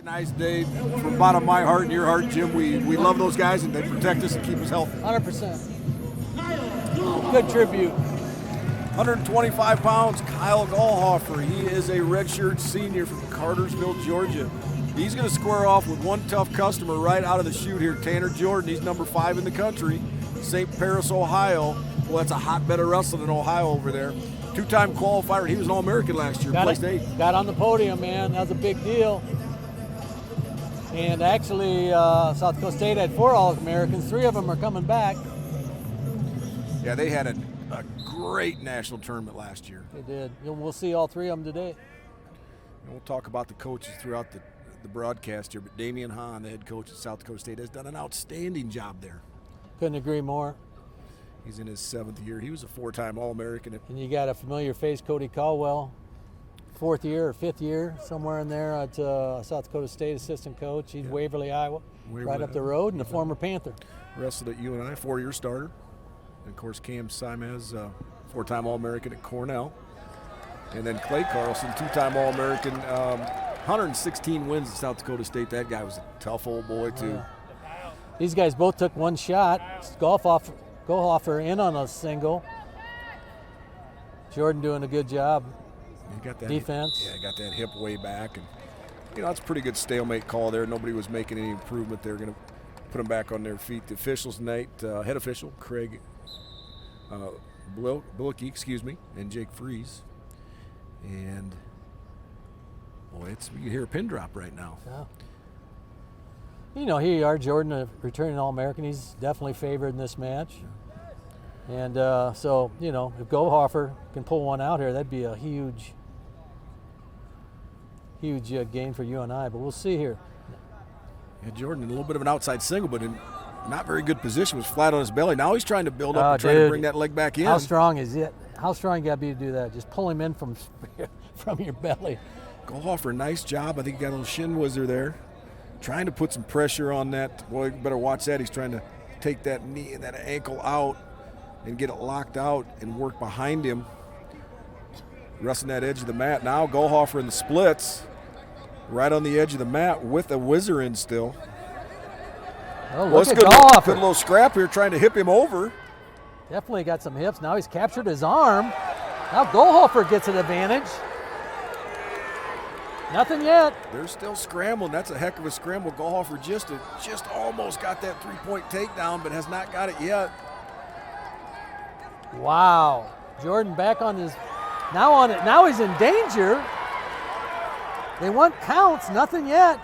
nice day from the bottom of my heart and your heart, Jim. We love those guys, and they protect us and keep us healthy. 100%. Good tribute. 125 pounds, Kyle Gallhofer. He is a redshirt senior from Cartersville, Georgia. He's going to square off with one tough customer right out of the chute here, Tanner Jordan. He's number 5 in the country, St. Paris, Ohio. Well, that's a hotbed of wrestling in Ohio over there. 2-time qualifier. He was an All-American last year, placed 8th. Got on the podium, man. That was a big deal. And actually, South Dakota State had 4 All-Americans. 3 of them are coming back. Yeah, they had a great national tournament last year. They did. We'll see all 3 of them today. And we'll talk about the coaches throughout the broadcast here, but Damian Hahn, the head coach at South Dakota State, has done an outstanding job there. Couldn't agree more. He's in his 7th year. He was a 4-time All-American. And you got a familiar face, Cody Caldwell, 4th year or 5th year, somewhere in there at South Dakota State assistant coach. He's Waverly, Iowa, right up the road, and a former Panther. Wrestled at UNI, 4-year starter. And of course, Cam Simez, 4-time All-American at Cornell. And then Clay Carlson, 2-time All-American, 116 wins at South Dakota State. That guy was a tough old boy, too. These guys both took one shot. Gallhofer in on a single. Jordan doing a good job. He got that defense. Yeah, he got that hip way back. And, that's a pretty good stalemate call there. Nobody was making any improvement. They're going to put them back on their feet. The officials tonight, head official, Craig Billicky, and Jake Fries. And, boy, you hear a pin drop right now. Yeah. Here you are, Jordan, a returning All-American. He's definitely favored in this match. And so, if Gallhofer can pull one out here, that'd be a huge gain for UNI. But we'll see here. Yeah, Jordan in a little bit of an outside single, but in not very good position, was flat on his belly. Now he's trying to build up and try to bring that leg back in. How strong is it? How strong you got to be to do that? Just pull him in from your belly. Gallhofer, nice job. I think he got a little shin whizzer there. Trying to put some pressure on that. Boy, you better watch that. He's trying to take that knee and that ankle out and get it locked out and work behind him. Wrestling that edge of the mat. Now Gallhofer in the splits. Right on the edge of the mat with a whizzer in still. Oh, look at Gallhofer. Good little scrap here trying to hip him over. Definitely got some hips. Now he's captured his arm. Now Gallhofer gets an advantage. Nothing yet. They're still scrambling. That's a heck of a scramble. Gallhofer just almost got that 3-point takedown, but has not got it yet. Wow. Jordan back on his, now on it. Now he's in danger. They want counts, nothing yet.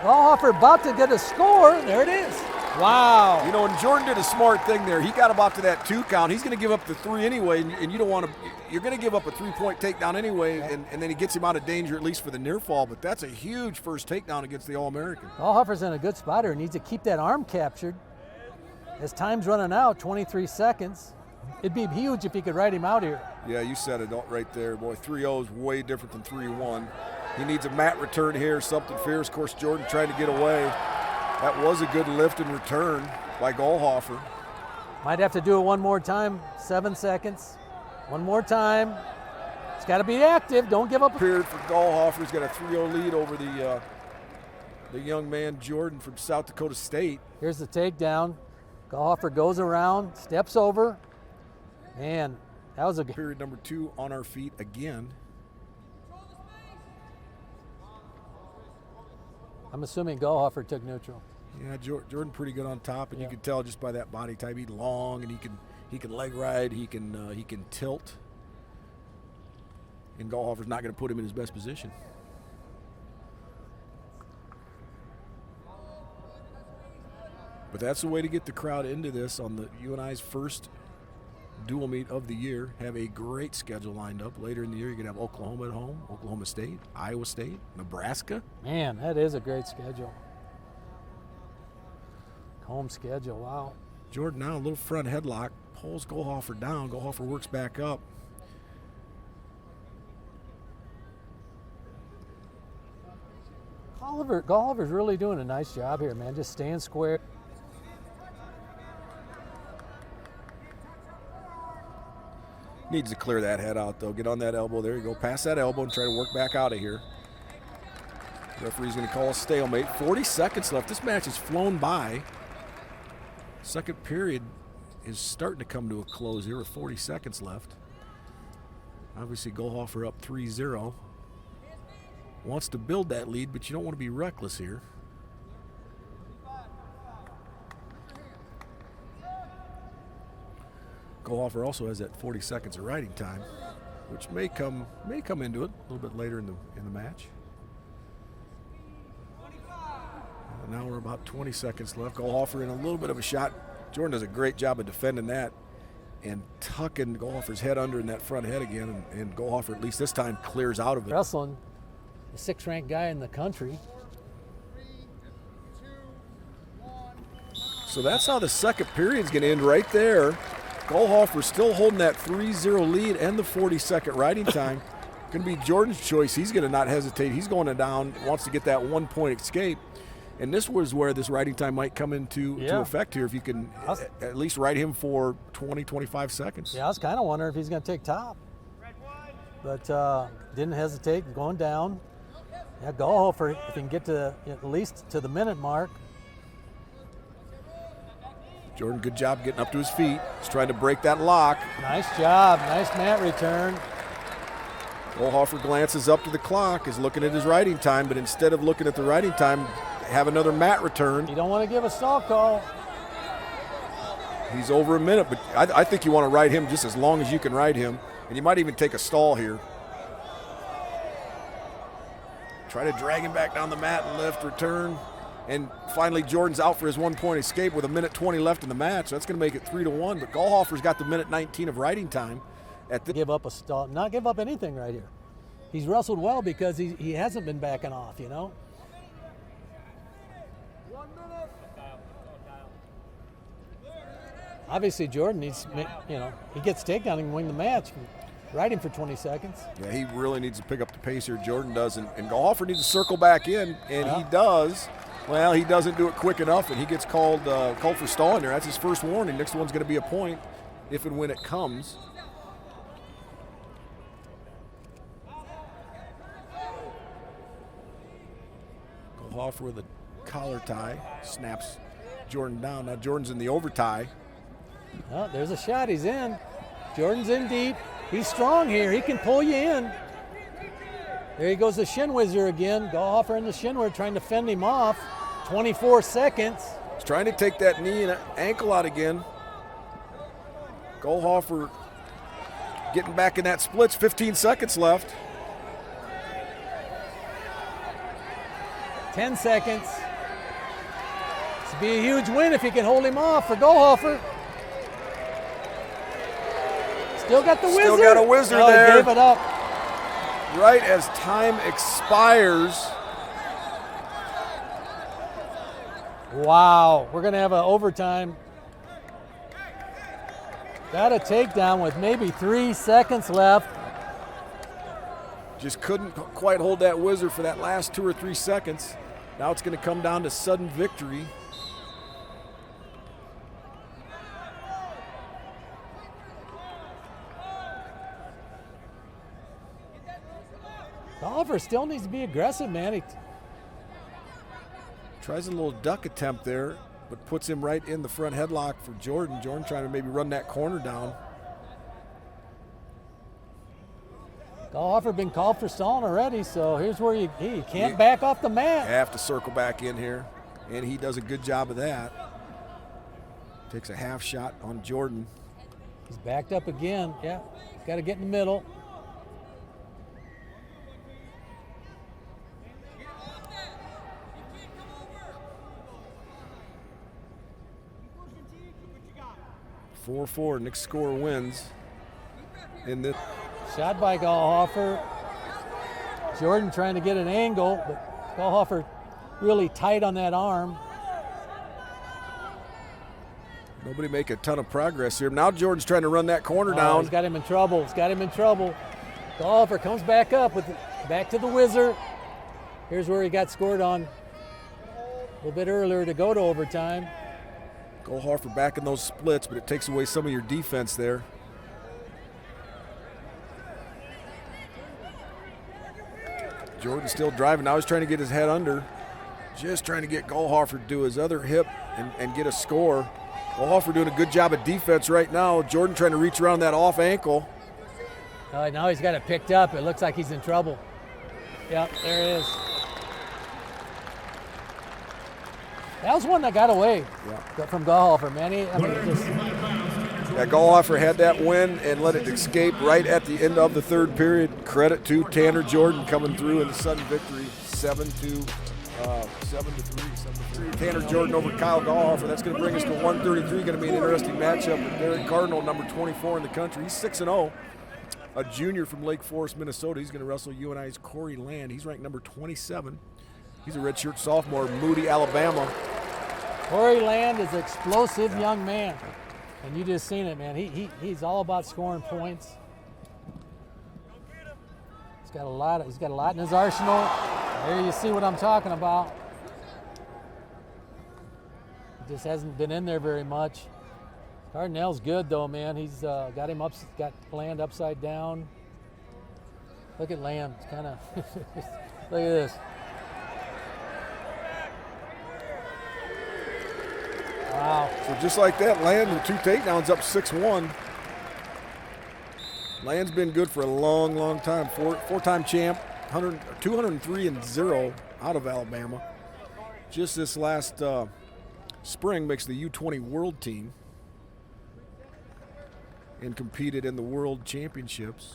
Gallhofer about to get a score. There it is. Wow. And Jordan did a smart thing there. He got about to that 2 count. He's going to give up the 3 anyway, and you don't want to. You're going to give up a 3-point takedown anyway, and then he gets him out of danger at least for the near fall. But that's a huge first takedown against the All-American. Gallhofer's in a good spot here. Needs to keep that arm captured. As time's running out, 23 seconds. It'd be huge if he could ride him out here. Yeah, you said it right there, boy. 3-0 is way different than 3-1. He needs a mat return here, something fierce. Of course, Jordan trying to get away. That was a good lift and return by Gallhofer. Might have to do it one more time. 7 seconds. One more time. It's got to be active. Don't give up. Period for Gallhofer. He's got a 3-0 lead over the young man Jordan from South Dakota State. Here's the takedown. Gallhofer goes around, steps over. Man, that was a good. Period number 2 on our feet again. I'm assuming Gallhofer took neutral. Yeah, Jordan pretty good on top, and you can tell just by that body type. He's long, and he can leg ride. He can tilt. And Gallhofer's not going to put him in his best position. But that's the way to get the crowd into this on the UNI's first dual meet of the year. Have a great schedule lined up. Later in the year, you're going to have Oklahoma at home, Oklahoma State, Iowa State, Nebraska. Man, that is a great schedule. Home schedule, wow. Jordan now a little front headlock, pulls Gallhofer down. Gallhofer works back up. Gallhofer's really doing a nice job here, man. Just staying square. Needs to clear that head out, though. Get on that elbow. There you go. Pass that elbow and try to work back out of here. Referee's going to call a stalemate. 40 seconds left. This match has flown by. Second period is starting to come to a close here with 40 seconds left. Obviously, Goldhofer up 3-0. Wants to build that lead, but you don't want to be reckless here. Goldhofer also has that 40 seconds of riding time, which may come into it a little bit later in the match. Now we're about 20 seconds left. Goldhofer in a little bit of a shot. Jordan does a great job of defending that and tucking Goldhofer's head under in that front head again, and Goldhofer, at least this time, clears out of it. Wrestling, the 6th-ranked guy in the country. So that's how the second period's going to end right there. Goldhofer still holding that 3-0 lead and the 40-second riding time. Going to be Jordan's choice. He's going to not hesitate. He's going down, wants to get that 1-point escape. And this was where this riding time might come into effect here, if you can at least ride him for 20, 25 seconds. Yeah, I was kind of wondering if he's going to take top. But didn't hesitate, going down. Yeah, Goldhofer, if he can get to at least to the minute mark. Jordan, good job getting up to his feet. He's trying to break that lock. Nice job, nice mat return. Goldhofer glances up to the clock, is looking at his riding time, but instead of looking at the riding time, have another mat return. You don't want to give a stall call. He's over a minute, but I think you want to ride him just as long as you can ride him, and you might even take a stall here. Try to drag him back down the mat and lift, return. And finally, Jordan's out for his 1-point escape with 1:20 left in the match. That's going to make it 3-1, but Goldhofer's got the 1:19 of riding time. Give up a stall, not give up anything right here. He's wrestled well because he hasn't been backing off, you know. 1 minute. Obviously, Jordan needs, you know, he gets takedown and win the match. Ride him for 20 seconds. Yeah, he really needs to pick up the pace here. Jordan does, and Goldhofer needs to circle back in, and he does. Well, he doesn't do it quick enough, and he gets called for stalling there. That's his first warning. Next one's going to be a point if and when it comes. Goldhofer with a collar tie, snaps Jordan down. Now Jordan's in the over tie. Oh, there's a shot. He's in. Jordan's in deep. He's strong here. He can pull you in. There he goes, the shin whizzer again. Goldhofer in the shin whizzer trying to fend him off. 24 seconds. He's trying to take that knee and ankle out again. Goldhofer getting back in that splits. 15 seconds left. 10 seconds. This would be a huge win if he can hold him off for Goldhofer. Still got the whizzer. Still got a whizzer there. He gave it up. Right as time expires. Wow, we're gonna have an overtime. Got a takedown with maybe 3 seconds left. Just couldn't quite hold that whizzer for that last 2 or 3 seconds. Now it's gonna come down to sudden victory. Goldhofer still needs to be aggressive, man. He tries a little duck attempt there, but puts him right in the front headlock for Jordan. Jordan trying to maybe run that corner down. Goldhofer been called for stalling already, so here's where he can't back off the mat. Have to circle back in here, and he does a good job of that. Takes a half shot on Jordan. He's backed up again. Yeah, got to get in the middle. Four 4. Next score wins. In this. Shot by Goldhofer. Jordan trying to get an angle, but Goldhofer really tight on that arm. Nobody make a ton of progress here. Now Jordan's trying to run that corner down. He's got him in trouble. He's got him in trouble. Goldhofer comes back up back to the whizzer. Here's where he got scored on a little bit earlier to go to overtime. Goldhofer back in those splits, but it takes away some of your defense there. Jordan still driving. Now he's trying to get his head under. Just trying to get Goldhofer to do his other hip and get a score. Goldhofer doing a good job of defense right now. Jordan trying to reach around that off ankle. Now he's got it picked up. It looks like he's in trouble. Yep, there it is. That was one that got away from Goldhofer, man. Goldhofer had that win and let it escape right at the end of the third period. Credit to Tanner Jordan coming through in the sudden victory, 7-3. Tanner Jordan over Kyle Goldhofer. That's going to bring us to 133. Going to be an interesting matchup with Derek Cardinal, number 24 in the country. He's 6-0. A junior from Lake Forest, Minnesota. He's going to wrestle UNI's Corey Land. He's ranked number 27. He's a redshirt sophomore, Moody, Alabama. Corey Land is an explosive young man. And you just seen it, man. He's all about scoring points. He's got a lot in his arsenal. There you see what I'm talking about. He just hasn't been in there very much. Cardinal's good though, man. He's got Land upside down. Look at Land. It's kind of look at this. Wow. So just like that, Land with 2 takedowns, up 6-1. Land's been good for a long, long time. Four-time champ, 203-0 out of Alabama. Just this last spring makes the U20 World Team and competed in the World Championships,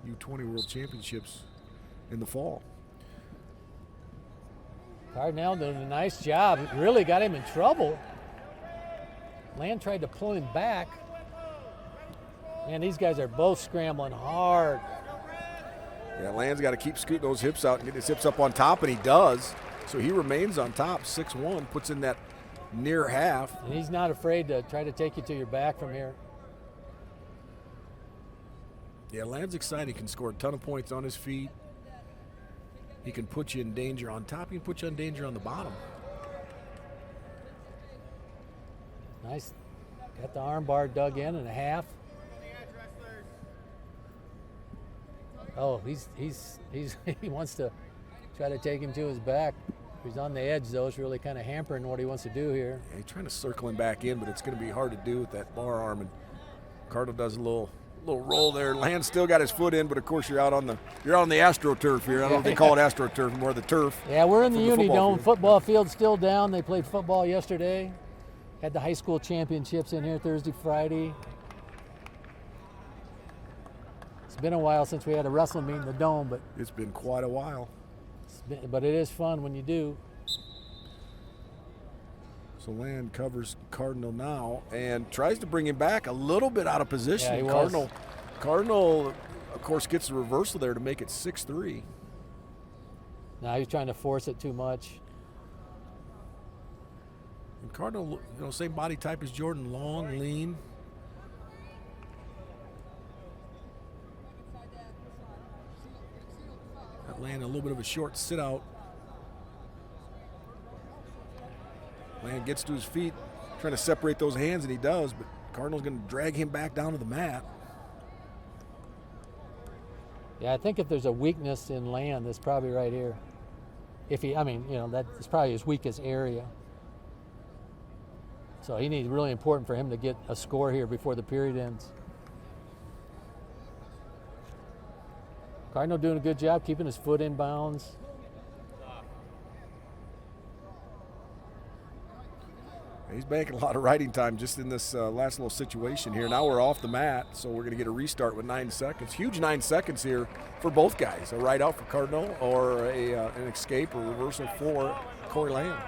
U20 World Championships in the fall. Cardinal doing a nice job. It really got him in trouble. Land tried to pull him back. Man, these guys are both scrambling hard. Yeah, Land's got to keep scooting those hips out and get his hips up on top, and he does. So he remains on top, 6-1, puts in that near half. And he's not afraid to try to take you to your back from here. Yeah, Land's exciting. He can score a ton of points on his feet. He can put you in danger on top. He can put you in danger on the bottom. Nice. Got the arm bar dug in and a half. Oh, he wants to try to take him to his back. He's on the edge, though. It's really kind of hampering what he wants to do here. Yeah, he's trying to circle him back in, but it's going to be hard to do with that bar arm. And Cardinal does a little roll there. Land still got his foot in, but of course you're on the AstroTurf here. I don't know if they call it AstroTurf, more the turf. Yeah, we're in the Unidome. Football field's still down. They played football yesterday. Had the high school championships in here Thursday, Friday. It's been a while since we had a wrestling meet in the Dome, but it's been quite a while. But it is fun when you do. So Land covers Cardinal now and tries to bring him back a little bit out of position. Yeah, Cardinal, of course, gets the reversal there to make it 6-3. Now he's trying to force it too much. And Cardinal, same body type as Jordan, long, lean. That Land a little bit of a short sit out. Land gets to his feet, trying to separate those hands, and he does, but Cardinal's going to drag him back down to the mat. Yeah, I think if there's a weakness in Land, it's probably right here. That's probably his weakest area. So he needs really important for him to get a score here before the period ends. Cardinal doing a good job keeping his foot in bounds. He's banking a lot of riding time just in this last little situation here. Now we're off the mat, so we're going to get a restart with 9 seconds. Huge 9 seconds here for both guys. A ride out for Cardinal or an escape or reversal for Corey Land.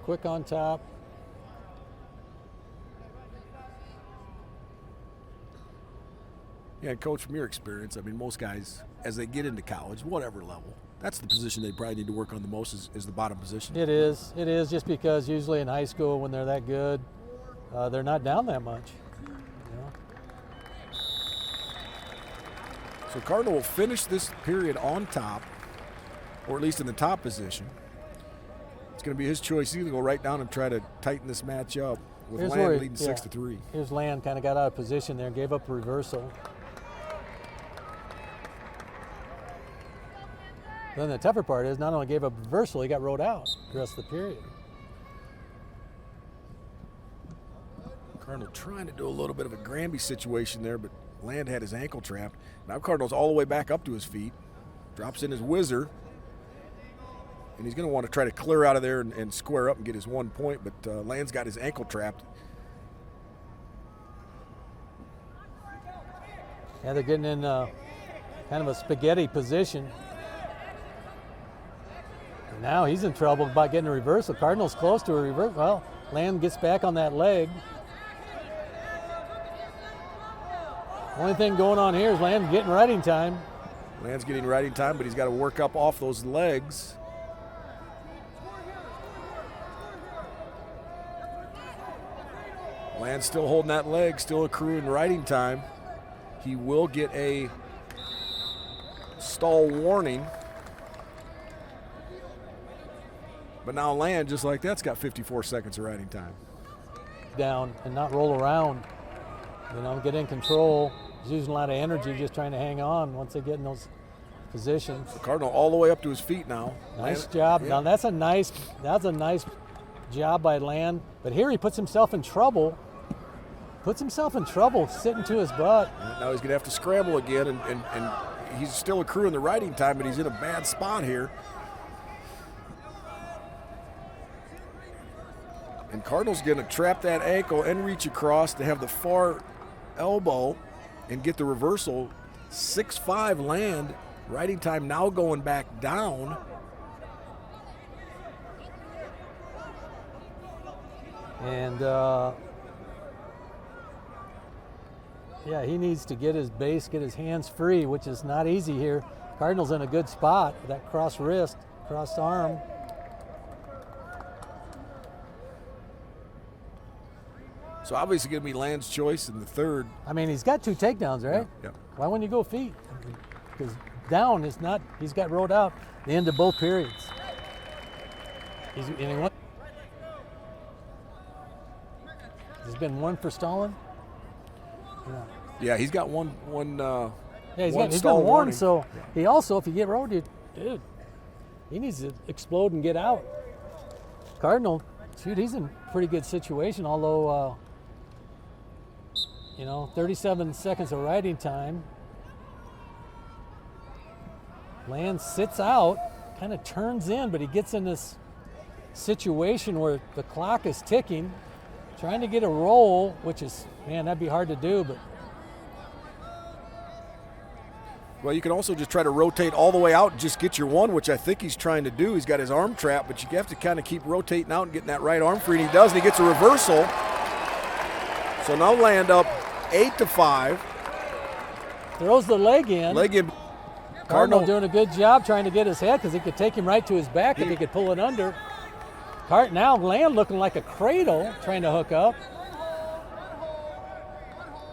Quick on top. Yeah, Coach, from your experience, most guys, as they get into college, whatever level, that's the position they probably need to work on the most is the bottom position. It is just because usually in high school when they're that good, they're not down that much. So Cardinal will finish this period on top, or at least in the top position. It's going to be his choice. He's going to go right down and try to tighten this match up with Land leading 6-3. Here's Land kind of got out of position there, gave up a reversal. Then the tougher part is not only gave up a reversal, he got rode out the rest of the period. Cardinal trying to do a little bit of a Granby situation there, but Land had his ankle trapped. Now Cardinal's all the way back up to his feet. Drops in his whizzer. And he's going to want to try to clear out of there and square up and get his 1 point, but Land's got his ankle trapped. Yeah, they're getting in kind of a spaghetti position. And now he's in trouble about getting a reversal. Cardinal's close to a reversal. Well, Land gets back on that leg. Only thing going on here is Land getting riding time. Land's getting riding time, but he's got to work up off those legs. Land's still holding that leg, still accruing riding time. He will get a stall warning. But now Land, just like that's got 54 seconds of riding time. Down and not roll around. You know, get in control. He's using a lot of energy just trying to hang on once they get in those positions. The Cardinal all the way up to his feet now. Nice Land, job. yeah. Now that's a nice job by Land. But here he puts himself in trouble. Sitting to his butt. Now he's going to have to scramble again, and he's still accruing the riding time, but he's in a bad spot here. And Cardinal's going to trap that ankle and reach across to have the far elbow and get the reversal. 6-5 Land. Riding time now going back down. And yeah, he needs to get his base, get his hands free, which is not easy here. Cardinal's in a good spot with that cross wrist, cross arm. So obviously going to be Land's choice in the third. I mean, he's got 2 takedowns, right? Yeah. Why wouldn't you go feet? Because down is not, he's got rode out the end of both periods. There's been one for stalling. Yeah, he's got one. He's been stall warned. warning. So he also, if you get rode, dude, he needs to explode and get out. Cardinal, shoot, he's in pretty good situation. Although, 37 seconds of riding time. Land sits out, kind of turns in, but he gets in this situation where the clock is ticking, trying to get a roll, which is, man, that'd be hard to do, but. Well, you can also just try to rotate all the way out and just get your one, which I think he's trying to do. He's got his arm trapped, but you have to kind of keep rotating out and getting that right arm free, and he does, and he gets a reversal. So now Land up 8-5. Throws the leg in. Cardinal doing a good job trying to get his head because he could take him right to his back if he could pull it under. Now Land looking like a cradle trying to hook up.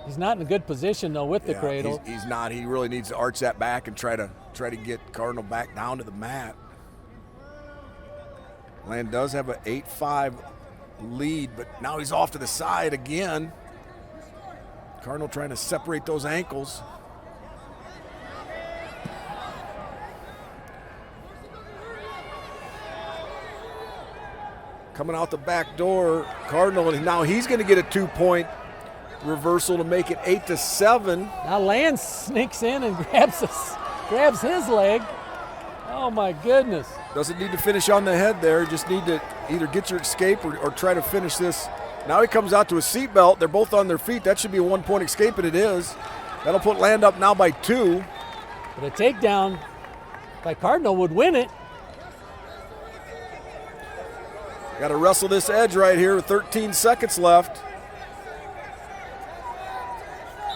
He's not in a good position though with the cradle. He's not. He really needs to arch that back and try to get Cardinal back down to the mat. Land does have an 8-5 lead, but now he's off to the side again. Cardinal trying to separate those ankles. Coming out the back door, Cardinal, and now he's going to get a 2-point reversal to make it 8-7. Now Land sneaks in and grabs his leg. Oh my goodness. Doesn't need to finish on the head there, just need to either get your escape or try to finish this. Now he comes out to a seatbelt. They're both on their feet. That should be a 1-point escape, and it is. That'll put Land up now by 2. But a takedown by Cardinal would win it. Got to wrestle this edge right here with 13 seconds left.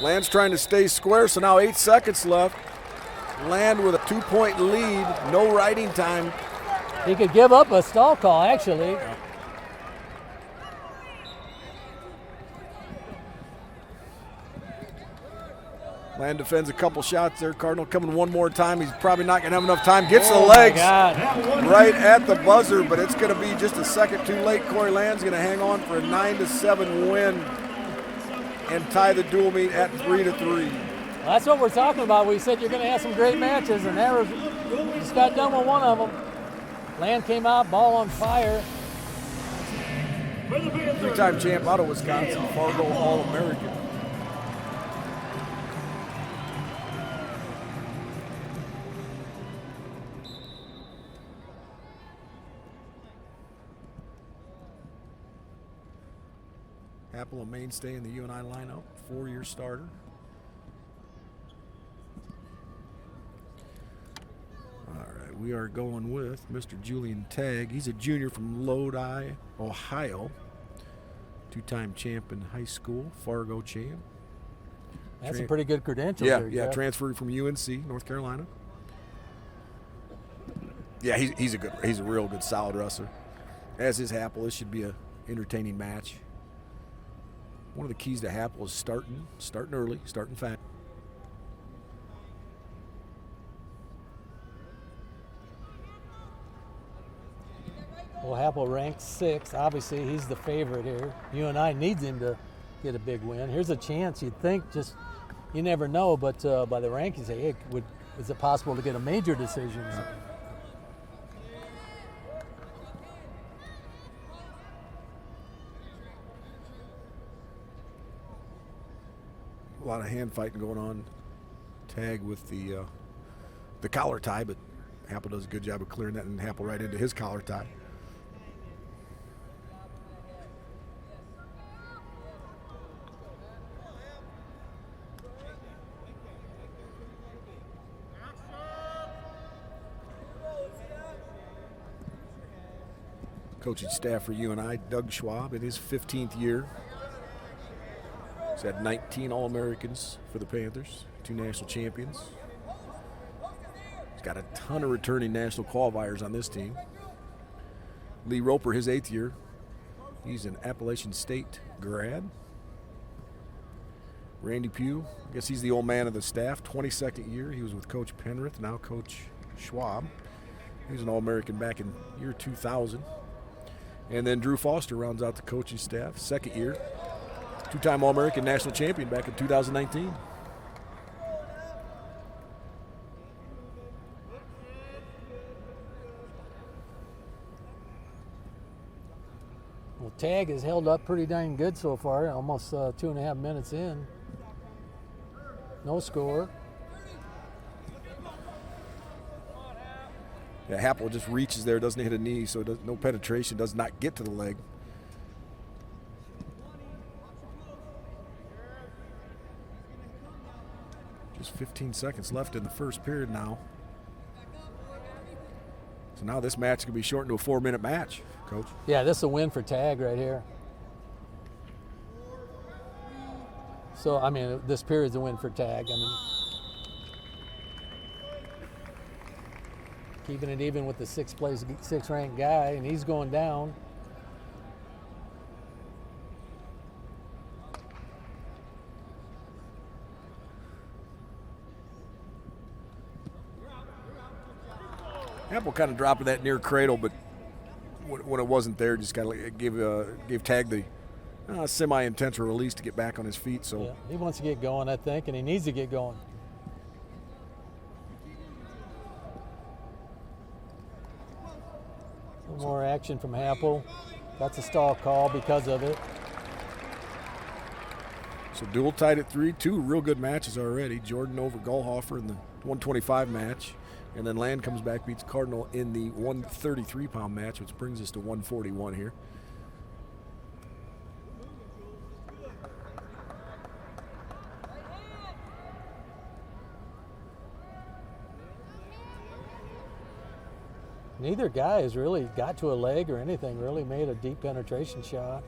Land's trying to stay square, so now 8 seconds left. Land with a 2-point lead, no riding time. He could give up a stall call, actually. Land defends a couple shots there. Cardinal coming one more time. He's probably not going to have enough time. Gets the Oh, legs my God. right at the buzzer, but it's going to be just a second too late. Corey Land's going to hang on for a 9-7 win and tie the dual meet at 3-3. That's what we're talking about. We said you're going to have some great matches, and there was, just got done with one of them. Land came out, ball on fire. Three-time champ out of Wisconsin, Fargo All-American. Apple, a mainstay in the UNI lineup, 4-year starter. All right, we are going with Mr. Julian Tagg. He's a junior from Lodi, Ohio. Two-time champ in high school, Fargo champ. That's some pretty good credentials. Yeah, there, yeah, Jeff. transferred from UNC, North Carolina. Yeah, he's a real good, solid wrestler. As is Happel. This should be a entertaining match. One of the keys to Happel is starting early, starting fast. Well, Happel ranked 6th. Obviously, he's the favorite here. UNI needs him to get a big win. Here's a chance. You'd think, just you never know, but by the rankings, hey, is it possible to get a major decision? A lot of hand fighting going on. Tag with the collar tie, but Happel does a good job of clearing that, and Happel right into his collar tie. Coaching staff for UNI, Doug Schwab in his 15th year. He's had 19 All-Americans for the Panthers, 2 national champions. He's got a ton of returning national qualifiers on this team. Lee Roper, his 8th year. He's an Appalachian State grad. Randy Pugh, I guess he's the old man of the staff, 22nd year. He was with Coach Penrith, now Coach Schwab. He was an All-American back in year 2000. And then Drew Foster rounds out the coaching staff, 2nd year. 2-time All-American national champion back in 2019. Well, Tag has held up pretty dang good so far, almost 2.5 minutes in. No score. Yeah, Happel just reaches there, doesn't hit a knee, so no penetration, does not get to the leg. Just 15 seconds left in the first period now. So now this match can be shortened to a 4-minute match, Coach. Yeah, this is a win for Tag right here. So, I mean, this period's a win for Tag. I mean, keeping it even with the 6th ranked guy, and he's going down. Happel kind of dropping that near cradle, but when it wasn't there, just kind of gave Tag the semi-intentional release to get back on his feet. So yeah, he wants to get going, I think, and he needs to get going. More action from Happel. That's a stall call because of it. So dual tied at 3, 2 real good matches already. Jordan over Goldhofer in the 125 match. And then Land comes back, beats Cardinal in the 133-pound match, which brings us to 141 here. Neither guy has really got to a leg or anything, really made a deep penetration shot.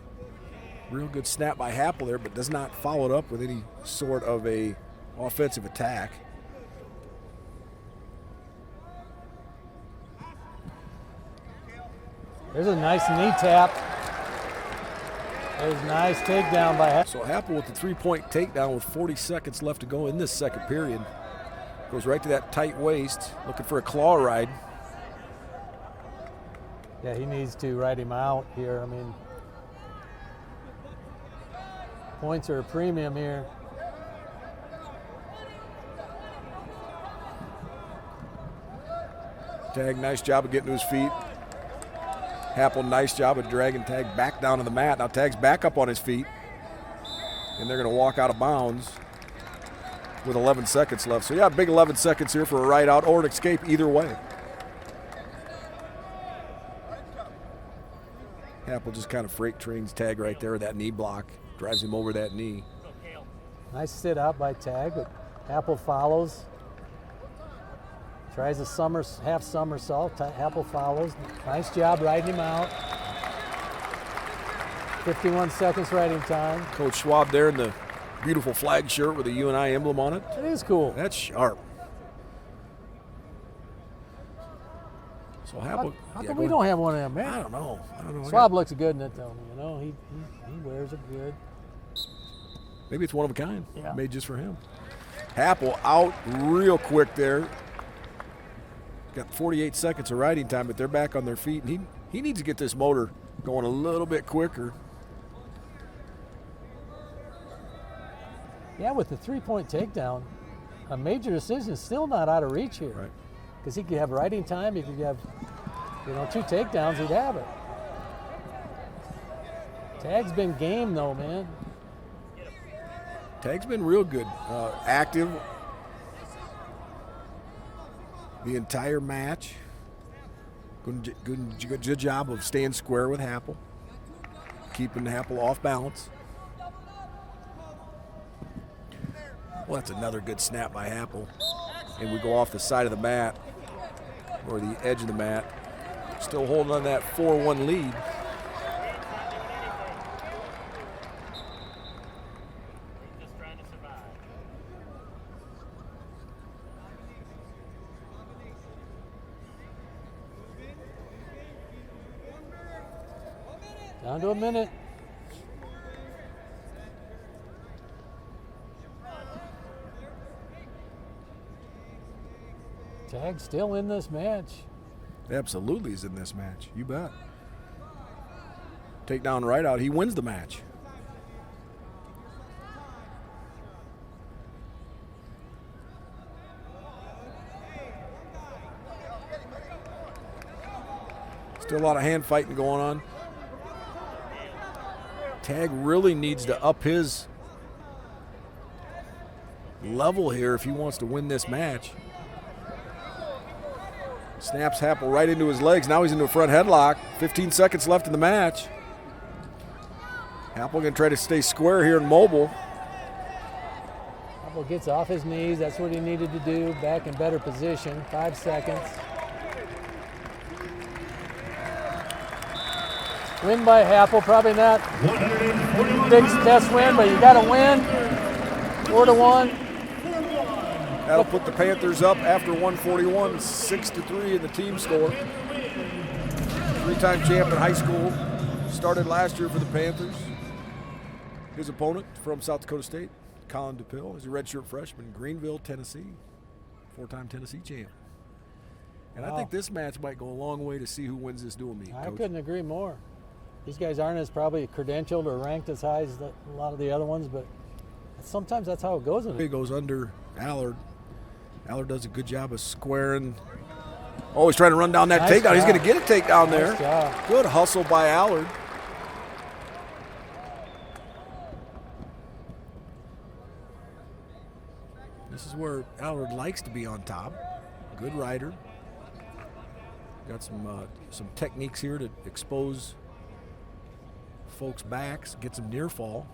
Real good snap by Happel there, but does not follow it up with any sort of a offensive attack. There's a nice knee tap. There's a nice takedown by Happel. So Happel with the 3-point takedown with 40 seconds left to go in this second period. Goes right to that tight waist, looking for a claw ride. Yeah, he needs to ride him out here. I mean, points are a premium here. Tag, nice job of getting to his feet. Happel, nice job of dragging Tag back down to the mat. Now Tag's back up on his feet. And they're going to walk out of bounds with 11 seconds left. So yeah, big 11 seconds here for a ride out or an escape either way. Happel just kind of freight trains Tag right there with that knee block. Drives him over that knee. Nice sit out by Tag, but Happel follows. Tries a half somersault. Happel follows. Nice job riding him out. 51 seconds riding time. Coach Schwab there in the beautiful flag shirt with a UNI emblem on it. It is cool. That's sharp. So Happel. How come we don't have one of them, man? I don't know. Schwab looks good in it, though. You know, he wears it good. Maybe it's one of a kind. Yeah. Made just for him. Happel out real quick there. Got 48 seconds of riding time, but they're back on their feet. And he needs to get this motor going a little bit quicker. Yeah, with the 3-point takedown, a major decision is still not out of reach here. Right. Because he could have riding time, he could have, 2 takedowns, he'd have it. Tag's been game though, man. Tag's been real good, active the entire match. Good job of staying square with Happel, keeping Happel off balance. Well, that's another good snap by Happel. And we go off the side of the mat, or the edge of the mat. Still holding on that 4-1 lead. Down to a minute. Tag still in this match. Absolutely is in this match. You bet. Takedown right out. He wins the match. Still a lot of hand fighting going on. Tag really needs to up his level here if he wants to win this match. Snaps Happel right into his legs. Now he's into a front headlock. 15 seconds left in the match. Happel going to try to stay square here and mobile. Happel gets off his knees. That's what he needed to do. Back in better position. 5 seconds. Win by Happel. Probably not big best win, but you got to win. 4-1. That'll put the Panthers up after 141, 6-3 in the team score. 3-time champ in high school. Started last year for the Panthers. His opponent from South Dakota State, Colin DePill, is a redshirt freshman, Greenville, Tennessee. 4-time Tennessee champ. And I think this match might go a long way to see who wins this dual meet, I Coach. couldn't agree more. These guys aren't as probably credentialed or ranked as high as a lot of the other ones, but sometimes that's how it goes. He goes under Allard. Allard does a good job of squaring. Oh, he's trying to run down that takedown. Job. He's going to get a takedown there. Job. Good hustle by Allard. This is where Allard likes to be on top. Good rider. Got some techniques here to expose folks' backs, get some near fall.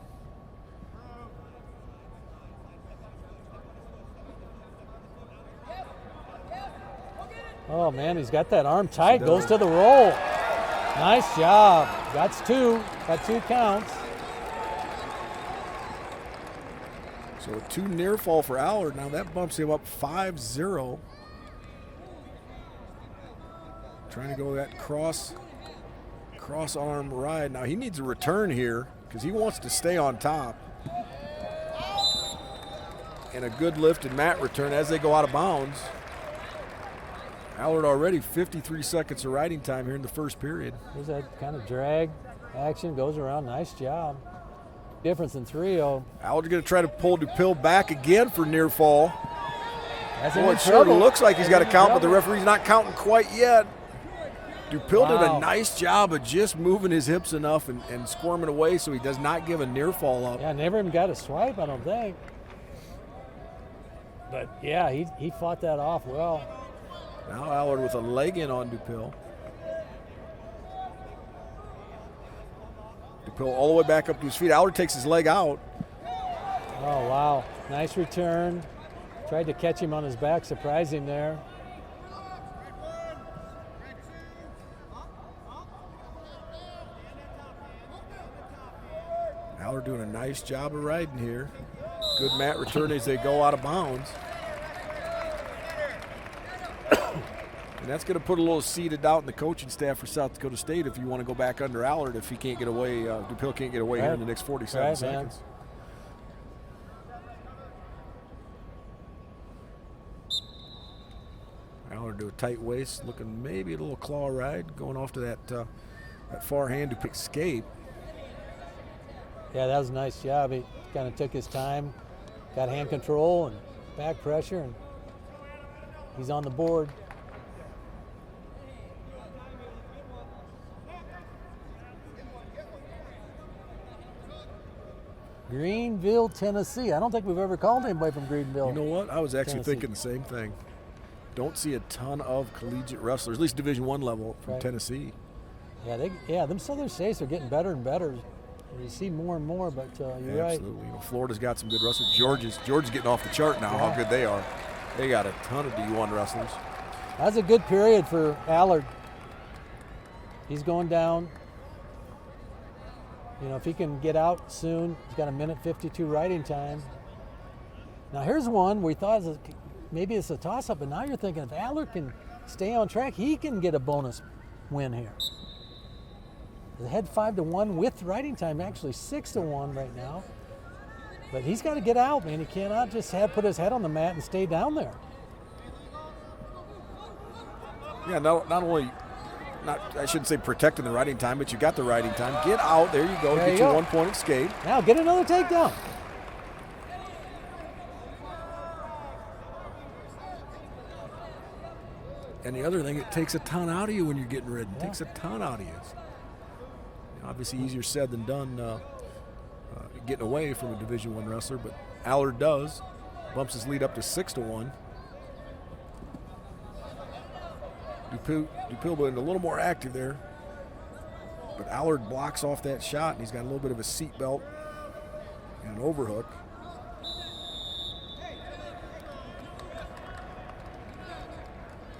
Oh, man, he's got that arm tight, goes to the roll. Nice job. That's 2. Got 2 counts. So a 2 near fall for Allard. Now that bumps him up 5-0. Trying to go that cross arm ride. Now he needs a return here because he wants to stay on top. And a good lifted mat return as they go out of bounds. Allard already 53 seconds of riding time here in the first period. There's that kind of drag action, goes around. Nice job. Difference in 3-0. Allard's going to try to pull DuPill back again for near fall. Boy, it sure looks like he's got to count, but the referee's not counting quite yet. DuPill did a nice job of just moving his hips enough and squirming away so he does not give a near fall up. Yeah, never even got a swipe, I don't think. But yeah, he fought that off well. Now Allard with a leg in on DuPill. DuPill all the way back up to his feet. Allard takes his leg out. Oh, wow. Nice return. Tried to catch him on his back, surprised him there. Allard doing a nice job of riding here. Good mat return as they go out of bounds. And that's going to put a little seed of doubt in the coaching staff for South Dakota State if you want to go back under Allard if he can't get away, DuPill can't get away here in the next 47 seconds. Allard do a tight waist, looking maybe a little claw ride, going off to that far hand to escape. Yeah, that was a nice job. He kind of took his time, got hand control and back pressure, and he's on the board. Greenville, Tennessee. I don't think we've ever called anybody from Greenville. You know what? I was actually Tennessee. thinking the same thing. Don't see a ton of collegiate wrestlers, at least Division I level, from Tennessee. Yeah, them Southern states are getting better and better. You see more and more, but you're right. Absolutely. You know, Florida's got some good wrestlers. Georgia's getting off the chart now, how good they are. They got a ton of D1 wrestlers. That's a good period for Allard. He's going down. You know, if he can get out soon, he's got a minute 52 riding time. Now here's one we thought maybe it's a toss-up, but now you're thinking if Allard can stay on track, he can get a bonus win here. The head 5-1 with riding time, actually 6-1 right now. But he's got to get out, man. He cannot just put his head on the mat and stay down there. Yeah, not only, I shouldn't say protecting the riding time, but you got the riding time. Get out, there you go, get your 1 point escape. Now get another takedown. And the other thing, it takes a ton out of you when you're getting ridden. It takes a ton out of you. Obviously easier said than done getting away from a Division I wrestler, but Allard does. Bumps his lead up to 6-1. DuPill being a little more active there. But Allard blocks off that shot, and he's got a little bit of a seat belt and an overhook.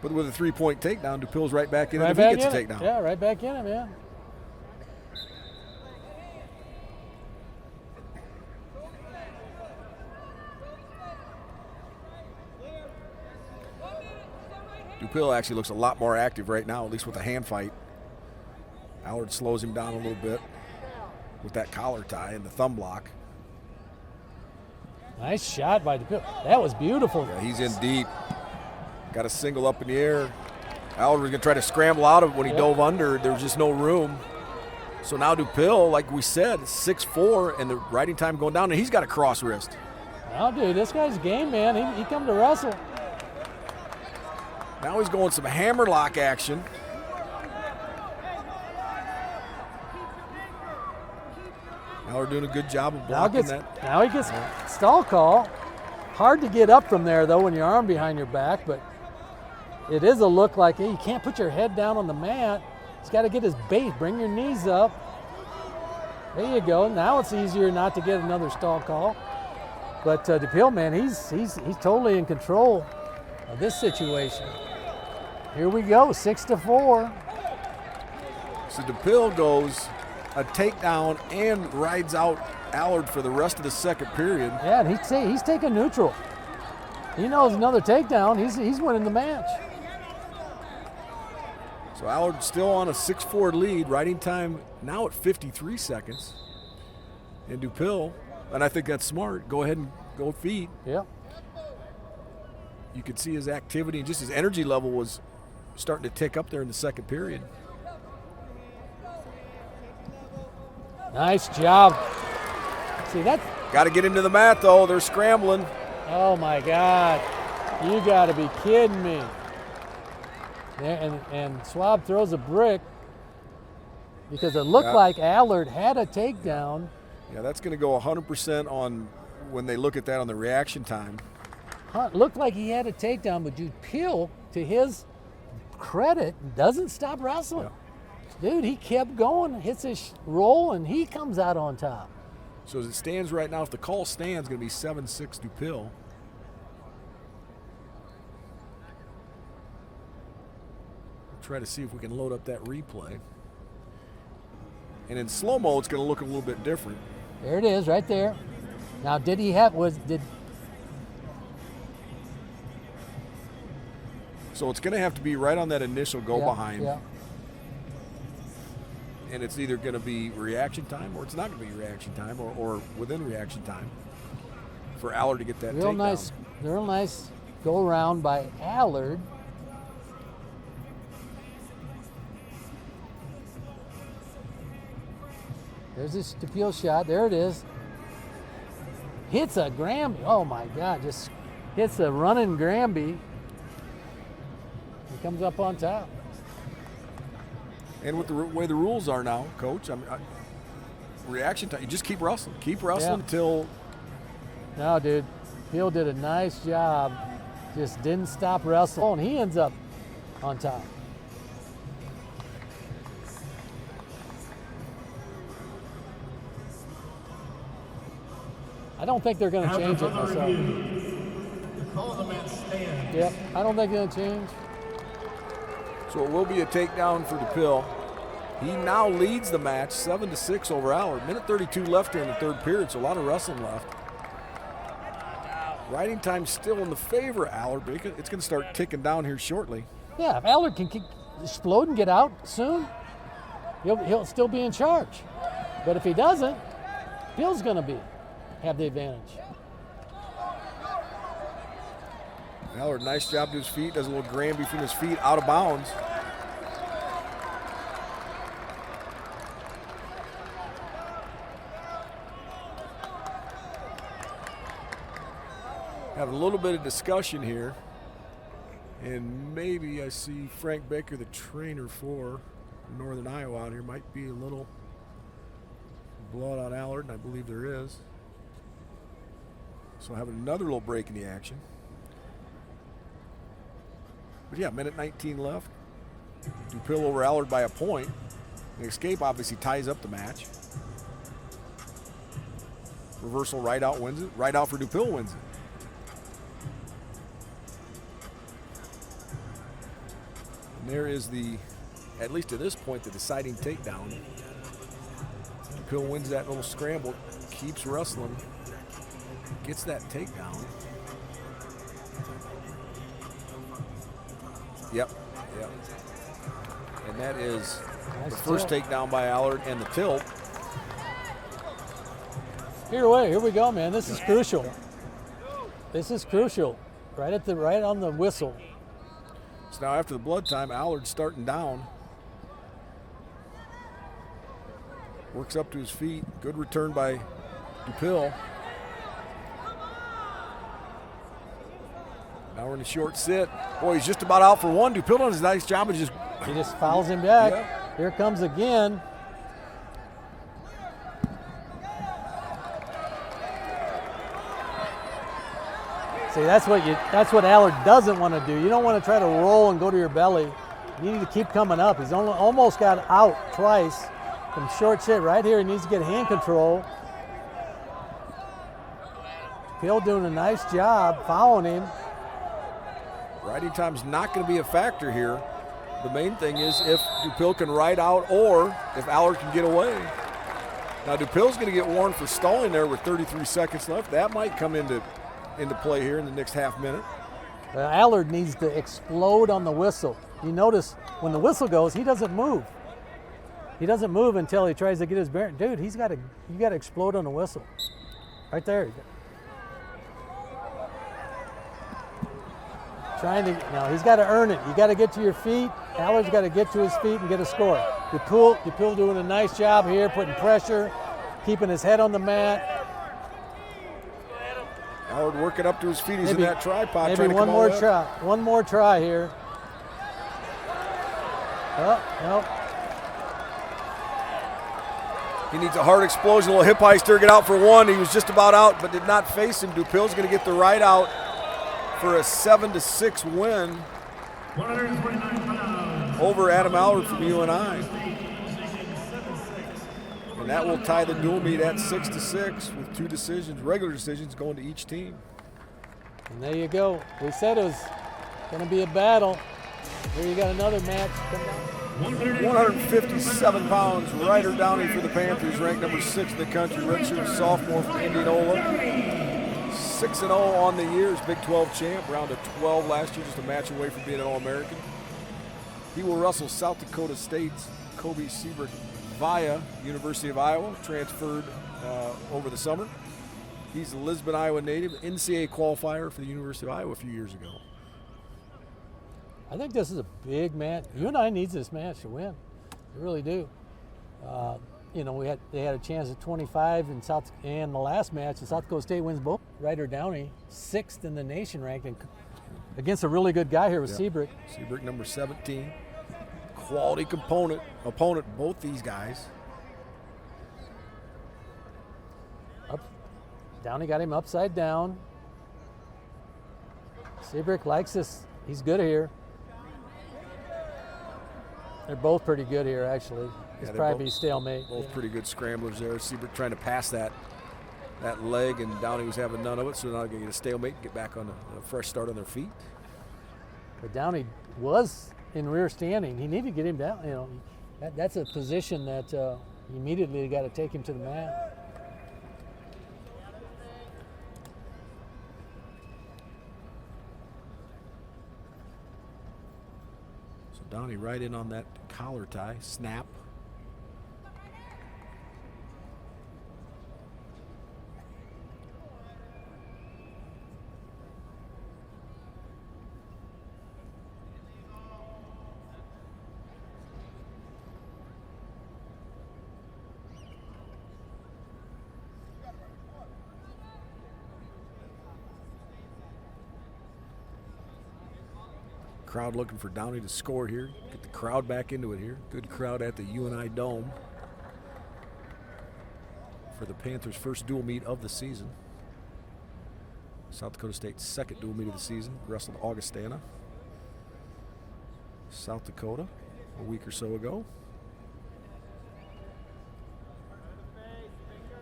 But with a 3-point takedown, DuPill's right back in it if he gets a takedown. Yeah, right back in him, yeah. DuPill actually looks a lot more active right now, at least with the hand fight. Allard slows him down a little bit with that collar tie and the thumb block. Nice shot by DuPill. That was beautiful. Yeah, he's in deep. Got a single up in the air. Allard was going to try to scramble out of it when he dove under. There was just no room. So now DuPill, like we said, 6'4", and the riding time going down, and he's got a cross wrist. Oh, dude, this guy's game, man. He come to wrestle. Now he's going some hammerlock action. Allard doing a good job of blocking that. Now he gets stall call. Hard to get up from there, though, when your arm behind your back, but it is a look like, hey, you can't put your head down on the mat. He's got to get his base. Bring your knees up. There you go. Now it's easier not to get another stall call. But DuPill, man, he's totally in control of this situation. Here we go, 6-4. So DuPill goes a takedown and rides out Allard for the rest of the second period. Yeah, and he's taking neutral. He knows another takedown. He's winning the match. So Allard still on a 6-4 lead. Riding time now at 53 seconds. And Dupil, and I think that's smart, go ahead and go feet. Yep. You could see his activity and just his energy level was starting to tick up there in the second period. Nice job. See, that's... Got to get him to the mat, though. They're scrambling. Oh, my God. You got to be kidding me. And Schwab throws a brick because it looked like Allard had a takedown. Yeah, that's going to go 100% on when they look at that on the reaction time. Looked like he had a takedown, but Dupil, to his credit, doesn't stop wrestling. Yeah. Dude, he kept going, hits his roll, and he comes out on top. So as it stands right now, if the call stands, it's going to be 7-6 Dupil. Try to see if we can load up that replay. And in slow-mo, it's going to look a little bit different. There it is, right there. Now, did So it's going to have to be right on that initial go behind. Yeah. And it's either going to be reaction time or it's not going to be reaction time or within reaction time for Allard to get that takedown. Real nice go around by Allard. There's this Dupil shot. There it is. Hits a Granby. Oh, my God. Just hits a running Granby. He comes up on top. And with the way the rules are now, Coach, reaction time, you just keep wrestling. Keep wrestling until... No, dude. Dupil did a nice job. Just didn't stop wrestling. And he ends up on top. I don't think they're going to change it myself. Yep, I don't think they're going to change. So it will be a takedown for Dupil. He now leads the match 7-6 over Allard. Minute 32 left here in the third period, so a lot of wrestling left. Riding time still in the favor of Allard, but it's going to start ticking down here shortly. Yeah, if Allard can explode and get out soon, he'll still be in charge. But if he doesn't, Dupil's going to have the advantage. Allard, nice job to his feet, does a little Granby from his feet, out of bounds. Having a little bit of discussion here, and maybe I see Frank Baker, the trainer for Northern Iowa out here, might be a little blood on Allard, and I believe there is. So having another little break in the action. But yeah, minute 19 left. Dupil over Allard by a point. The escape obviously ties up the match. Reversal right out wins it. Right out for Dupil wins it. And there is at least to this point, the deciding takedown. Dupil wins that little scramble, keeps wrestling, gets that takedown. Yep. And that is the first takedown by Allard and the tilt. Here we go, man. This is crucial. This is crucial. Right on the whistle. So now after the blood time, Allard's starting down. Works up to his feet. Good return by Dupil. Now we're in a short sit. Boy, he's just about out for one. Dupil does a nice job of just... He just fouls him back. Yeah. Here comes again. See, that's what Allard doesn't want to do. You don't want to try to roll and go to your belly. You need to keep coming up. He's almost got out twice from short sit right here. He needs to get hand control. Dupil doing a nice job fouling him. Riding time's not going to be a factor here. The main thing is if Dupil can ride out or if Allard can get away. Now Dupil's going to get warned for stalling there with 33 seconds left. That might come into play here in the next half minute. Allard needs to explode on the whistle. You notice when the whistle goes, he doesn't move. He doesn't move until he tries to get his bearing. Dude, you got to explode on the whistle. Right there. He's got to earn it. You got to get to your feet. Allard's got to get to his feet and get a score. DePuy doing a nice job here, putting pressure, keeping his head on the mat. Allard working up to his feet. He's in that tripod. Maybe one more try here. Oh, no. He needs a hard explosion, a little hip heister, get out for one. He was just about out, but did not face him. DuPille's going to get the right out for a 7-6 win 129 pounds. over Adam Allard from UNI. And that will tie the dual meet at 6-6 with 2 decisions, regular decisions going to each team. And there you go. We said it was going to be a battle. Here you got another match. 157 pounds, Ryder Downey for the Panthers, ranked number 6 in the country, redshirt sophomore from Indianola. 6-0 on the year as Big 12 champ, round of 12 last year, just a match away from being an All-American. He will wrestle South Dakota State's Kobe Seabrook via University of Iowa, transferred over the summer. He's a Lisbon, Iowa native, NCAA qualifier for the University of Iowa a few years ago. I think this is a big match. UNI needs this match to win. They really do. They had a chance at 25 and the last match, the South Dakota State wins both. Ryder Downey, 6th in the nation ranked, and against a really good guy here with Seabrook. Seabrook, number 17. Quality opponent, both these guys. Downey got him upside down. Seabrook likes this. He's good here. They're both pretty good here, actually. It's probably stalemate. Both pretty good scramblers there. Seabrook trying to pass that leg, and Downey was having none of it, so now they're going to get a stalemate and get back on a fresh start on their feet. But Downey was in rear standing. He needed to get him down. That's a position that you immediately got to take him to the mat. Downey right in on that collar tie, snap. Crowd looking for Downey to score here. Get the crowd back into it here. Good crowd at the UNI Dome for the Panthers' first dual meet of the season. South Dakota State's second dual meet of the season. Wrestled Augustana, South Dakota, a week or so ago.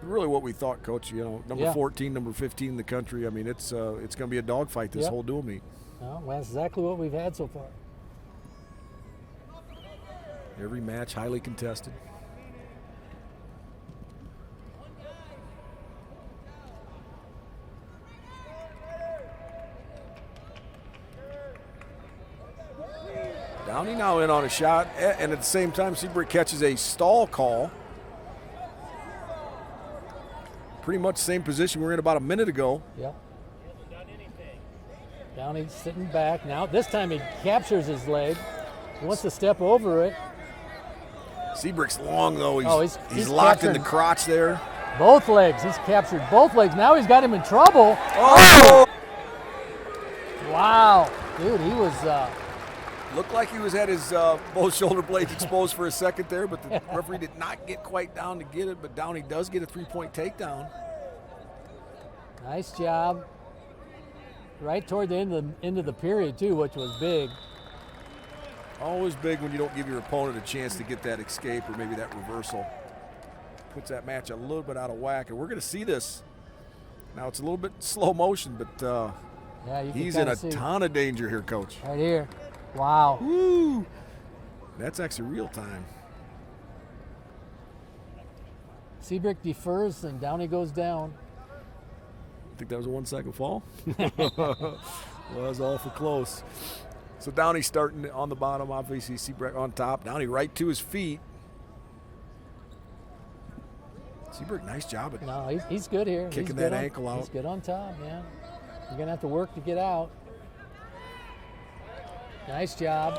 Really what we thought, Coach. Number 14, number 15 in the country. I mean, it's going to be a dogfight this whole dual meet. Well, that's exactly what we've had so far. Every match highly contested. Downey now in on a shot, and at the same time, Seabrook catches a stall call. Pretty much same position we were in about a minute ago. Yep. Downey sitting back. Now, this time he captures his leg. He wants to step over it. Seabrook's long, though. He's locked in the crotch there. Both legs. He's captured both legs. Now he's got him in trouble. Oh! Wow. Dude, he was... Looked like he had his both shoulder blades exposed for a second there, but the referee did not get quite down to get it, but Downey does get a 3-point takedown. Nice job. Right toward the end of the period, too, which was big. Always big when you don't give your opponent a chance to get that escape or maybe that reversal. Puts that match a little bit out of whack, and we're going to see this. Now, it's a little bit slow motion, but he's in a ton of danger here, Coach. Right here. Wow. Woo! That's actually real time. Seabrook defers, and Downey goes down. I think that was a 1-second fall. Was awful close. So Downey starting on the bottom, obviously Seabrook on top. Downey right to his feet. Seabrook, nice job at No, he's good here. kicking He's that good ankle out. He's good on top, man. You're going to have to work to get out. Nice job.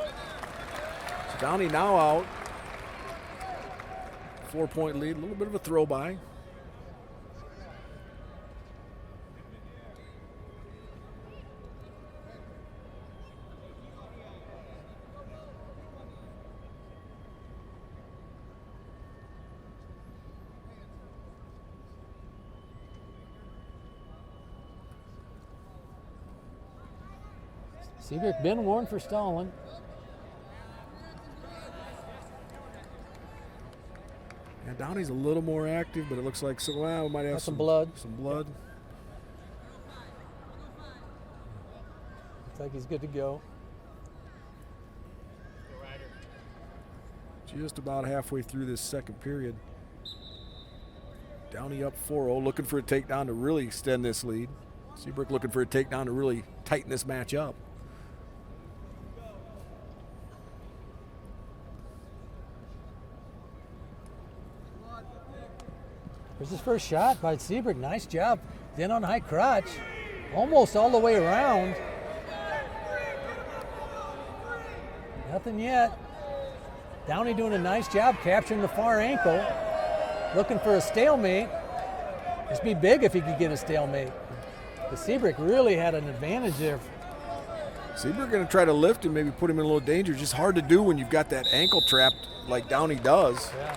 So Downey now out. 4-point lead, a little bit of a throw by. Seabrook been warned for stalling. Yeah, Downey's a little more active, but it looks like we might have Got some blood. Some blood. Looks like he's good to go. Just about halfway through this second period. Downey up 4-0, looking for a takedown to really extend this lead. Seabrook looking for a takedown to really tighten this match up. Here's his first shot by Seabrook. Nice job. Then on high crotch. Almost all the way around. Nothing yet. Downey doing a nice job capturing the far ankle. Looking for a stalemate. This would be big if he could get a stalemate. But Seabrook really had an advantage there. Seabrook going to try to lift him, maybe put him in a little danger. Just hard to do when you've got that ankle trapped like Downey does. Yeah.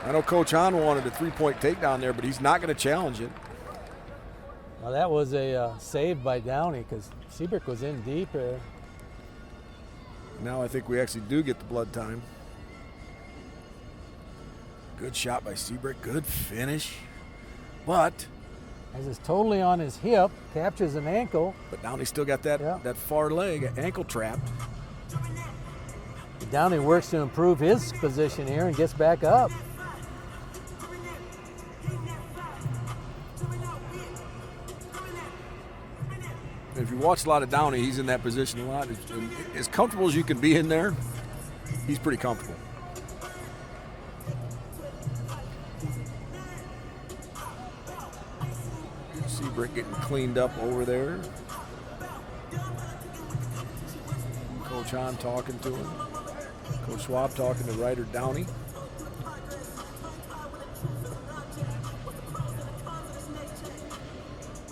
I know Coach Hahn wanted a 3-point takedown there, but he's not going to challenge it. Well, that was a save by Downey because Seabrook was in deep there. Now I think we actually do get the blood time. Good shot by Seabrook, good finish. But As is totally on his hip, captures an ankle. Downey's still got that far leg ankle trapped. Downey works to improve his position here and gets back up. If you watch a lot of Downey, he's in that position a lot. As comfortable as you can be in there, he's pretty comfortable. Seabrook getting cleaned up over there. Coach Hahn talking to him. Coach Schwab talking to Ryder Downey.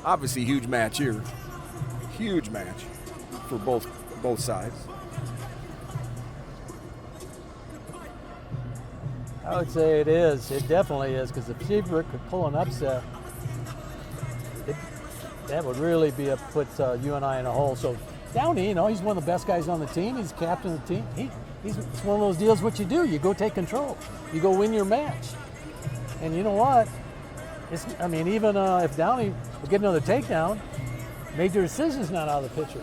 Obviously, huge match here. Huge match for both sides. I would say it is. It definitely is, because if Seabrook could pull an upset, that would really put you and I in a hole. So Downey, he's one of the best guys on the team. He's captain of the team. It's one of those deals. What you do, you go take control. You go win your match. And you know what? Even if Downey would get another takedown, major decision's not out of the picture.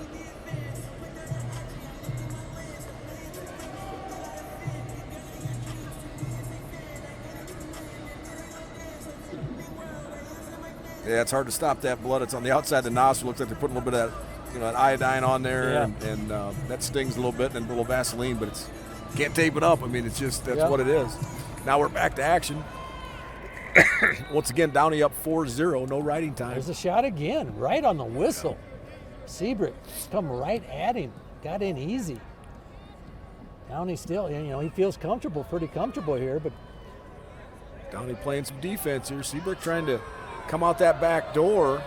Yeah, it's hard to stop that blood. It's on the outside of the nostril. Looks like they're putting a little bit of that, iodine on there, and that stings a little bit, and then a little Vaseline, but can't tape it up. It's just that's what it is. Now we're back to action. Once again, Downey up 4-0, no riding time. There's a shot again, right on the whistle. Seabrook come right at him, got in easy. Downey still, he feels comfortable, pretty comfortable here, but Downey playing some defense here. Seabrook trying to come out that back door.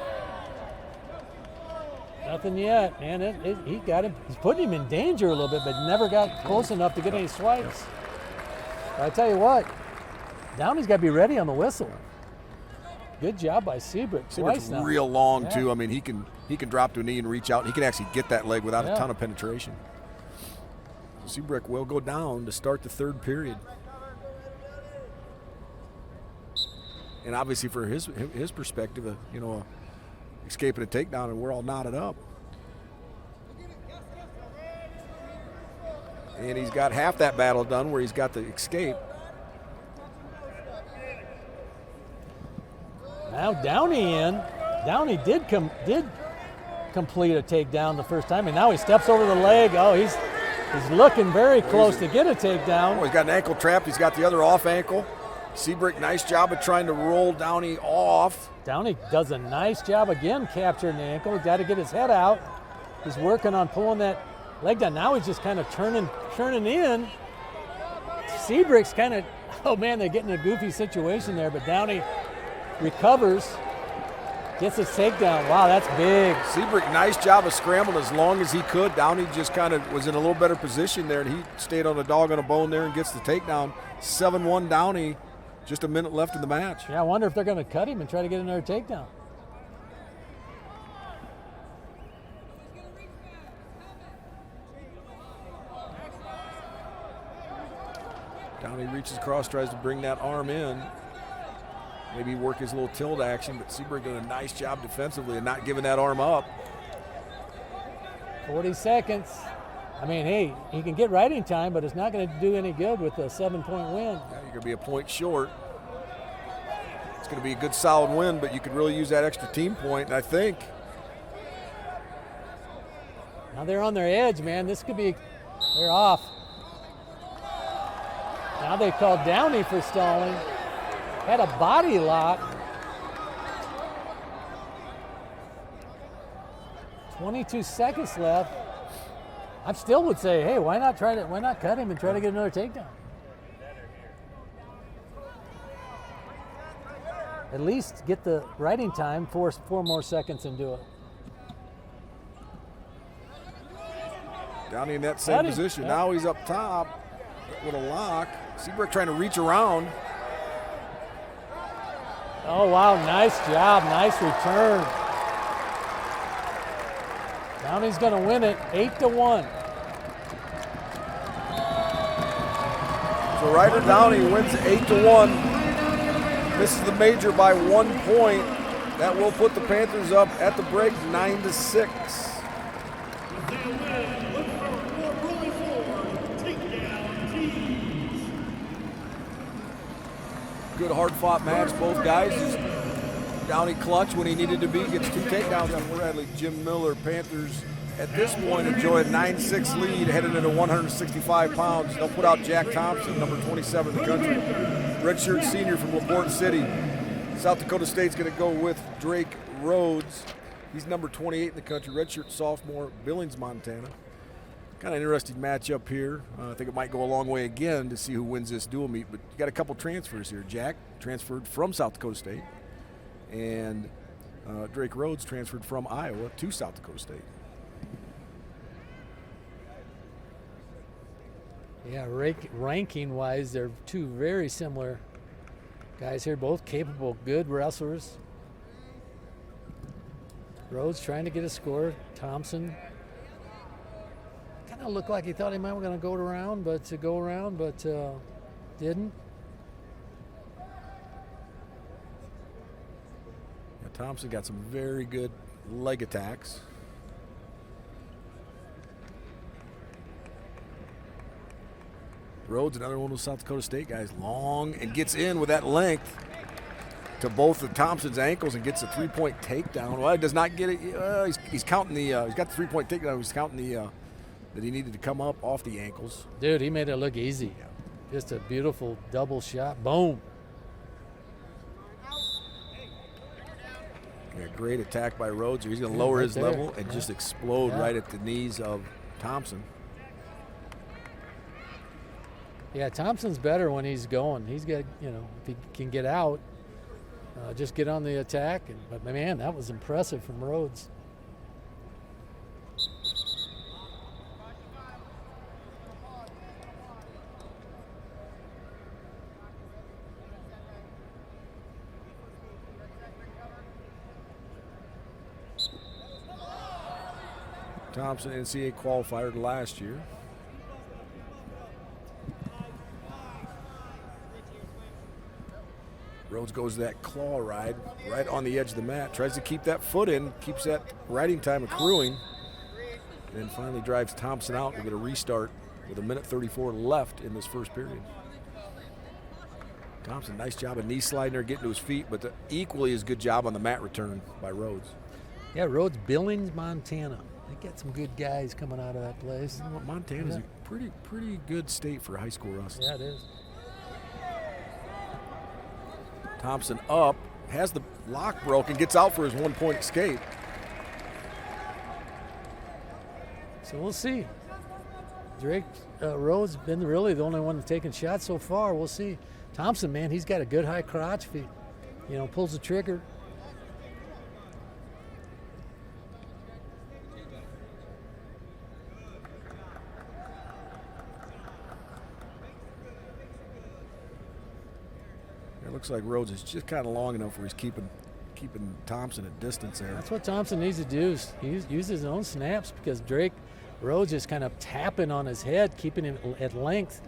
nothing yet, man. He got him. He's putting him in danger a little bit, but never got close enough to get any swipes. I tell you what, Downey's got to be ready on the whistle. Good job by Seabrook. Seabrook's real long too. He can drop to a knee and reach out. He can actually get that leg without a ton of penetration. So Seabrook will go down to start the third period. And obviously, for his perspective, escaping a takedown, and we're all knotted up. And he's got half that battle done, where he's got the escape. Now Downey in. Downey did complete a takedown the first time, and now he steps over the leg. Oh, he's looking very close to get a takedown. Oh, he's got an ankle trapped. He's got the other off ankle. Seabrook, nice job of trying to roll Downey off. Downey does a nice job again capturing the ankle. Got to get his head out. He's working on pulling that leg down. Now he's just kind of turning in. Seabrook's kind of, oh man, they're getting a goofy situation there, but Downey recovers, gets his takedown. Wow, that's big. Seabrook, nice job of scrambling as long as he could. Downey just kind of was in a little better position there, and he stayed on a dog on a bone there and gets the takedown. 7-1 Downey, just a minute left in the match. Yeah, I wonder if they're going to cut him and try to get another takedown. Downey reaches across, tries to bring that arm in. Maybe work his little tilt action, but Seabrook did a nice job defensively and not giving that arm up. 40 seconds. I mean, hey, he can get riding time, but it's not going to do any good with a 7-point win. Yeah, you're going to be a point short. It's going to be a good solid win, but you could really use that extra team point, and I think. Now they're on their edge, man. This could be, they're off. Now they called Downey for stalling. Had a body lock. 22 seconds left. I still would say, hey, why not cut him and try to get another takedown? At least get the riding time, four more seconds and do it. Downey in that same position. Yeah. Now he's up top with a lock. Seabrook trying to reach around. Oh, wow, nice job, nice return. Downey's gonna win it, 8-1. So Ryder Downey wins 8-1. Misses the major by 1 point. That will put the Panthers up at the break 9-6. Good hard-fought match, both guys. Just Downey clutch when he needed to be, gets 2 takedowns on Bradley. Jim Miller, Panthers at this point enjoy a 9-6 lead headed into 165 pounds. They'll put out Jack Thompson, number 27 in the country. Redshirt senior from LaPorte City. South Dakota State's going to go with Drake Rhodes. He's number 28 in the country. Redshirt sophomore, Billings, Montana. Kind of interesting matchup here. I think it might go a long way again to see who wins this dual meet, but you got a couple transfers here. Jack transferred from South Dakota State, and Drake Rhodes transferred from Iowa to South Dakota State. Yeah, ranking-wise, they're two very similar guys here, both capable, good wrestlers. Rhodes trying to get a score. Thompson kind of looked like he thought he might going to go around, but didn't. Yeah, Thompson got some very good leg attacks. Rhodes, another one of those South Dakota State guys, long and gets in with that length to both of Thompson's ankles and gets a 3-point takedown. Well, he does not get it. He's counting the. He's got the 3-point takedown. He's counting the that he needed to come up off the ankles. Dude, he made it look easy. Yeah. Just a beautiful double shot. Boom. Yeah, great attack by Rhodes. He's going to lower his level and just explode right at the knees of Thompson. Yeah, Thompson's better when he's going. He's got, if he can get out, just get on the attack. But man, that was impressive from Rhodes. Thompson, NCAA qualifier last year. Rhodes goes to that claw ride right on the edge of the mat, tries to keep that foot in, keeps that riding time accruing, and then finally drives Thompson out. We get a restart with 1:34 left in this first period. Thompson, nice job of knee sliding there, getting to his feet, but equally as good job on the mat return by Rhodes. Yeah, Rhodes, Billings, Montana. They got some good guys coming out of that place. You know what, Montana's a pretty good state for high school wrestling. Yeah, it is. Thompson up, has the lock broken, gets out for his 1-point escape. So we'll see. Drake Rhodes been really the only one taking shots so far. We'll see. Thompson, man, he's got a good high crotch. If he, pulls the trigger. It looks like Rhodes is just kind of long enough where he's keeping Thompson at distance there. That's what Thompson needs to do, is use his own snaps, because Drake Rhodes is kind of tapping on his head, keeping him at length.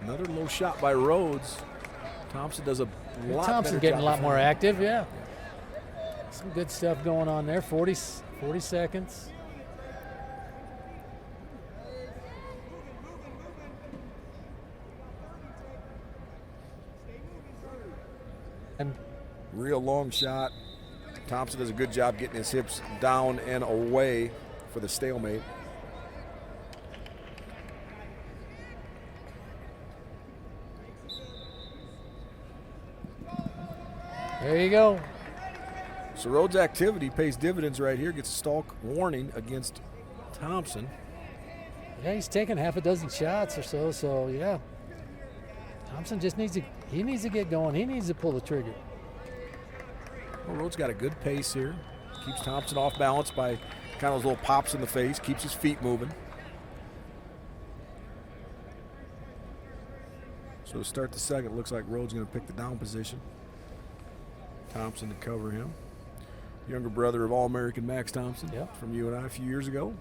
Another low shot by Rhodes. Thompson does a lot Thompson better getting job a lot more defending. active, yeah. Some good stuff going on there. 40 seconds. And Real long shot. Thompson does a good job getting his hips down and away for the stalemate. there you go. So Rhodes' activity pays dividends right here. Gets a stall warning against Thompson. Yeah, he's taking half a dozen shots or so. So yeah, Thompson just needs to get going. He needs to pull the trigger. Well, Rhodes got a good pace here. Keeps Thompson off balance by kind of those little pops in the face. Keeps his feet moving. So to start the second, looks like Rhodes going to pick the down position. Thompson to cover him. Younger brother of All-American Max Thompson from UNI a few years ago.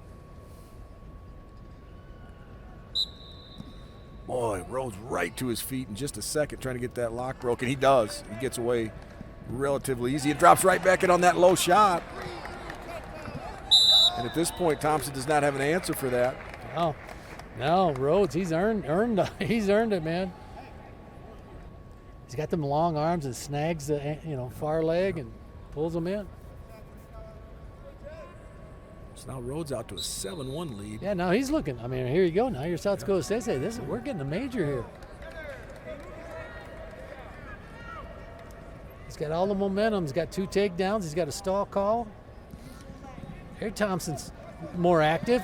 Boy, Rhodes right to his feet in just a second trying to get that lock broken. He does. He gets away relatively easy. It drops right back in on that low shot. And at this point, Thompson does not have an answer for that. No, Rhodes, he's earned it, man. He's got them long arms and snags the far leg and pulls them in. So now Rhodes out to a 7-1 lead. Yeah, now he's looking. I mean, here you go. Now you're South Dakota State. Say, we're getting a major here. He's got all the momentum. He's got 2 takedowns. He's got a stall call. Here Thompson's more active.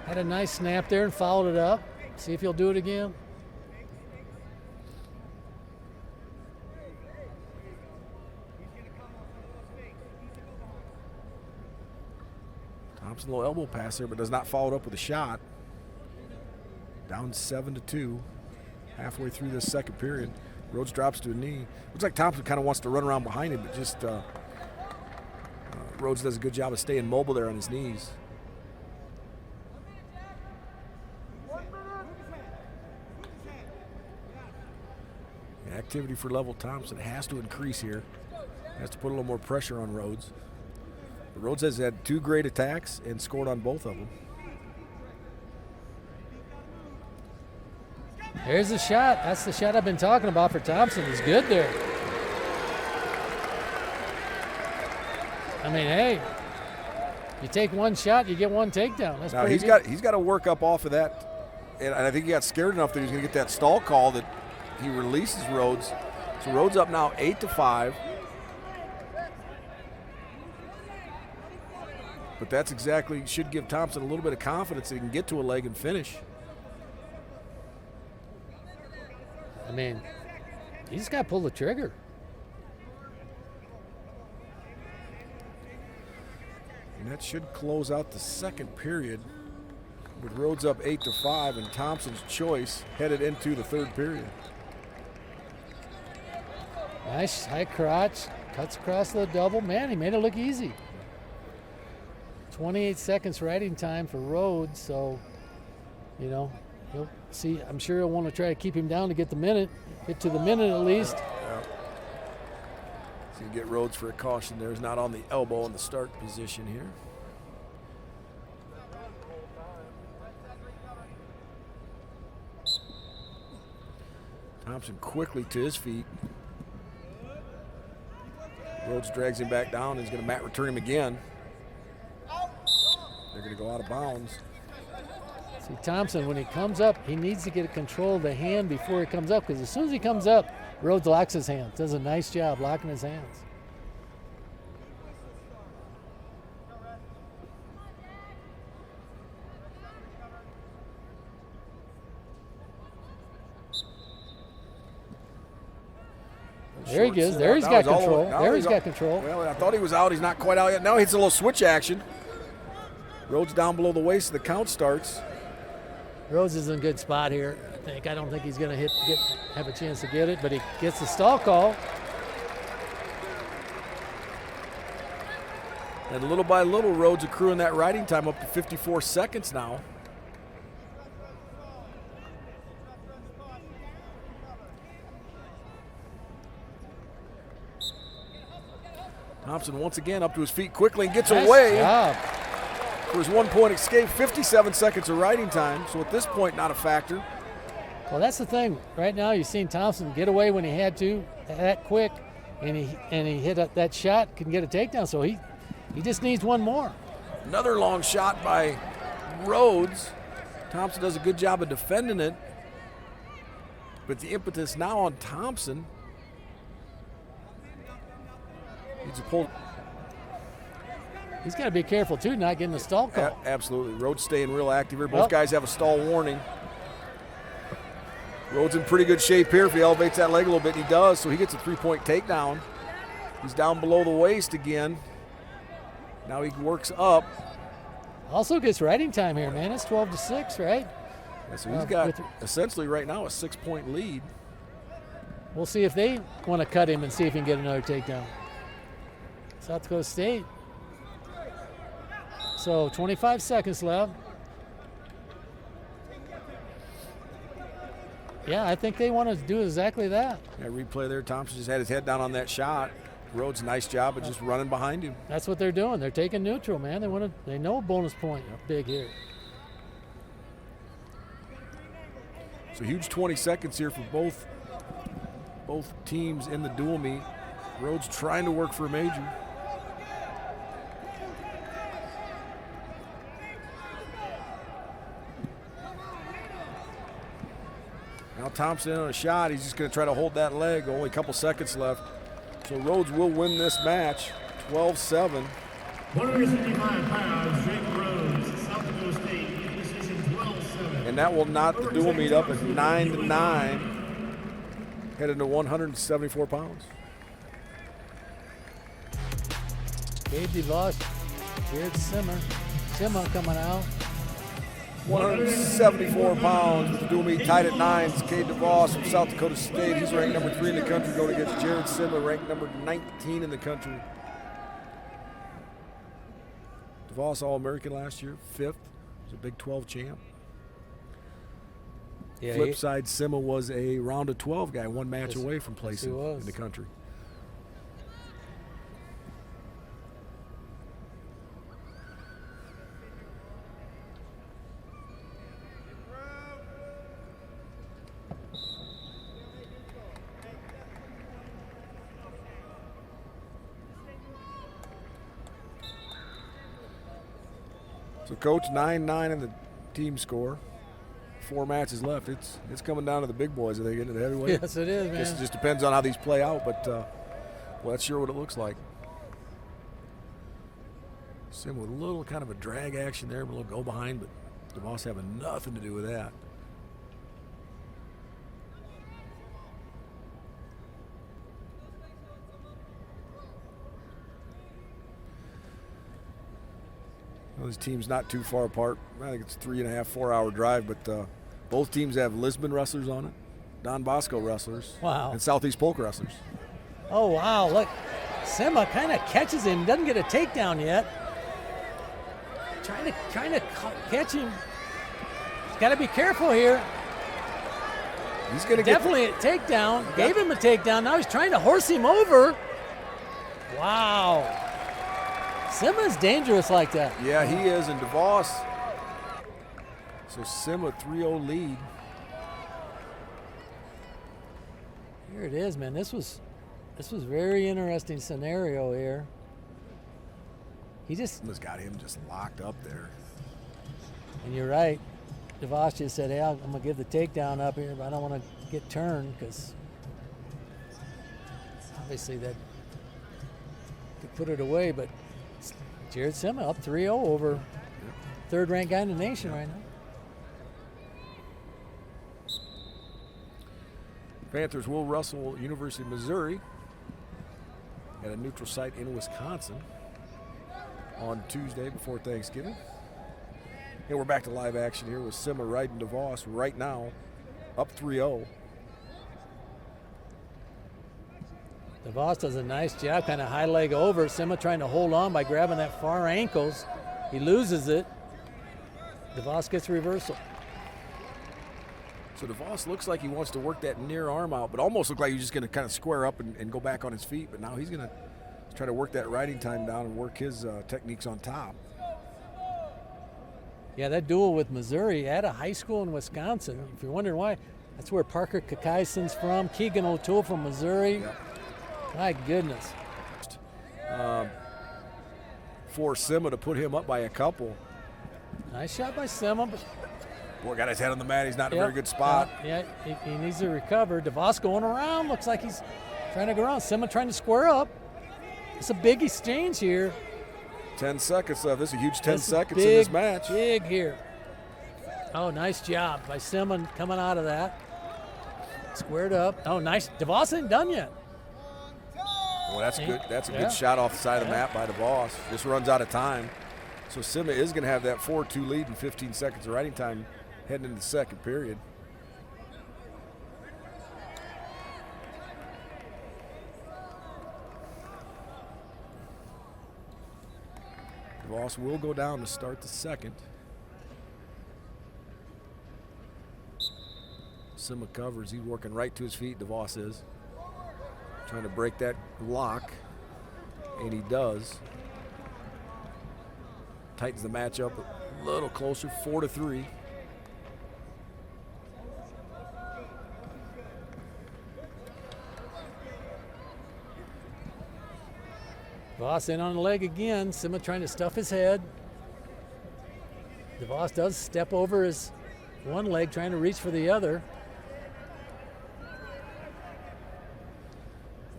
Had a nice snap there and followed it up. See if he'll do it again. Thompson, a little elbow pass there, but does not follow it up with a shot. Down 7-2, halfway through this second period. Rhodes drops to a knee. Looks like Thompson kind of wants to run around behind him, but just Rhodes does a good job of staying mobile there on his knees. The activity for Level Thompson has to increase here. Has to put a little more pressure on Rhodes. But Rhodes has had 2 great attacks and scored on both of them. There's the shot. That's the shot I've been talking about for Thompson. He's good there. I mean, hey, you take 1 shot, you get 1 takedown. That's now pretty he's good. got to work up off of that, and I think he got scared enough that he's going to get that stall call that he releases Rhodes. So Rhodes up now 8-5. But that's exactly, should give Thompson a little bit of confidence that he can get to a leg and finish. I mean, he just got to pull the trigger. And that should close out the second period with Rhodes up 8-5 and Thompson's choice headed into the third period. Nice high crotch, cuts across the double. Man, he made it look easy. 28 seconds riding time for Rhodes, so, he'll see. I'm sure he'll want to try to keep him down to get to the minute at least. Yeah. So you get Rhodes for a caution there. He's not on the elbow in the start position here. Thompson quickly to his feet. Rhodes drags him back down and he's going to mat return him again. They're going to go out of bounds. See, Thompson, when he comes up, he needs to get control of the hand before he comes up, because as soon as he comes up, Rhodes locks his hands. Does a nice job locking his hands. There he goes. There he's got control. There he's got control. Well, I thought he was out. He's not quite out yet. Now he hits a little switch action. Rhodes down below the waist. The count starts. Rhodes is in a good spot here. I don't think he's going to have a chance to get it, but he gets the stall call. And little by little, Rhodes accruing that riding time up to 54 seconds now. Thompson once again up to his feet quickly and gets away for his 1 point escape. 57 seconds of riding time, so at this point, not a factor. Well, that's the thing. Right now, you've seen Thompson get away when he had to, that quick, and he hit that shot, can get a takedown. So he just needs one more. Another long shot by Rhodes. Thompson does a good job of defending it, but the impetus now on Thompson. Needs to pull. He's got to be careful too, not getting a stall call. Absolutely. Rhodes staying real active here. Both guys have a stall warning. Rhodes in pretty good shape here. If he elevates that leg a little bit, he does. So he gets a 3-point takedown. He's down below the waist again. Now he works up. Also gets riding time here, man. It's 12-6, right? Yeah, so he's got essentially right now a 6-point lead. We'll see if they want to cut him and see if he can get another takedown. South Dakota State. So 25 seconds left. Yeah, I think they want to do exactly that. Yeah, replay there. Thompson just had his head down on that shot. Rhodes, nice job of just running behind him. That's what they're doing. They're taking neutral, man. They know a bonus point big here. So huge 20 seconds here for both teams in the dual meet. Rhodes trying to work for a major. Now Thompson in on a shot. He's just going to try to hold that leg. Only a couple seconds left. So Rhodes will win this match, 12-7. 155 pounds, Jake Rhodes, South Dakota State, in position 12-7. And that will knot the dual meet up at 9-9, heading to 174 pounds. Gabe DeVos, Jared Simmer coming out. 174 pounds with the dual meet tied at 9. It's Cade DeVos from South Dakota State. He's ranked number 3 in the country, going against Jared Simmer, ranked number 19 in the country. DeVos All-American last year, 5th. He's a Big 12 champ. Yeah, Flip side, Simmer was a round of 12 guy, one match away from placing in the country. So, Coach, 9-9 in the team score. 4 matches left. It's coming down to the big boys. Are they getting to the heavyweight? Yes, it is, man. Guess it just depends on how these play out, but well, that's sure what it looks like. Sim with a little kind of a drag action there, a little go behind, but DeVos having nothing to do with that. Well, this team's not too far apart. I think it's a 3.5, 4-hour drive, but both teams have Lisbon wrestlers on it, Don Bosco wrestlers, wow, and Southeast Polk wrestlers. Oh, wow, look. Simma kind of catches him, doesn't get a takedown yet. Trying to catch him. He's got to be careful here. He's going to definitely a takedown. Gave him a takedown. Now he's trying to horse him over. Wow. Simma's dangerous like that. Yeah, he is, and DeVos. So Simma 3-0 lead. Here it is, man. This was very interesting scenario here. He just has got him just locked up there. And you're right. DeVos just said, hey, I'm going to give the takedown up here, but I don't want to get turned because obviously that could put it away. But Jared Sima up 3-0 over third-ranked guy in the nation right now. Panthers will wrestle University of Missouri at a neutral site in Wisconsin on Tuesday before Thanksgiving. And we're back to live action here with Sima riding DeVos right now, up 3-0. DeVos does a nice job, kind of high leg over. Sima trying to hold on by grabbing that far ankles. He loses it. DeVos gets reversal. So DeVos looks like he wants to work that near arm out, but almost looked like he was just going to kind of square up and go back on his feet. But now he's going to try to work that riding time down and work his techniques on top. Yeah, that duel with Missouri at a high school in Wisconsin. If you're wondering why, that's where Parker Kakaison's from. Keegan O'Toole from Missouri. Yep. My goodness. For Sima to put him up by a couple. Nice shot by Sima. Boy, got his head on the mat. He's not in a very good spot. Yeah, he needs to recover. DeVos going around. Looks like he's trying to go around. Sima trying to square up. It's a big exchange here. 10 seconds left. This is a huge 10 seconds in this match. Big here. Oh, nice job by Sima coming out of that. Squared up. Oh, nice. DeVos ain't done yet. Well, that's good. That's a good shot off the side of the mat by DeVos. This runs out of time. So Sima is going to have that 4-2 lead in 15 seconds of riding time heading into the second period. DeVos will go down to start the second. Sima covers. He's working right to his feet, DeVos is. Trying to break that lock, and he does. Tightens the match up a little closer, 4-3. DeVos in on the leg again. Sima trying to stuff his head. DeVos does step over his one leg, trying to reach for the other.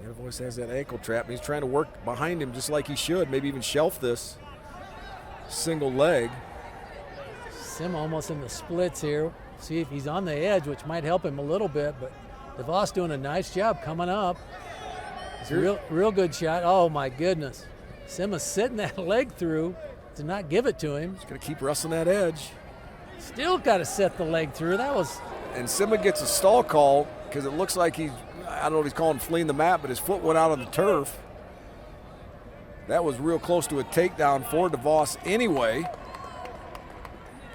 DeVos has that ankle trap, and he's trying to work behind him just like he should, maybe even shelf this single leg. Sima almost in the splits here. See if he's on the edge, which might help him a little bit, but DeVos doing a nice job coming up. It's a real good shot. Oh my goodness. Sima sitting that leg through to not give it to him. He's going to keep wrestling that edge. Still got to set the leg through. That was. And Sima gets a stall call because it looks like he's, I don't know if he's calling fleeing the mat, but his foot went out on the turf. That was real close to a takedown for DeVos anyway.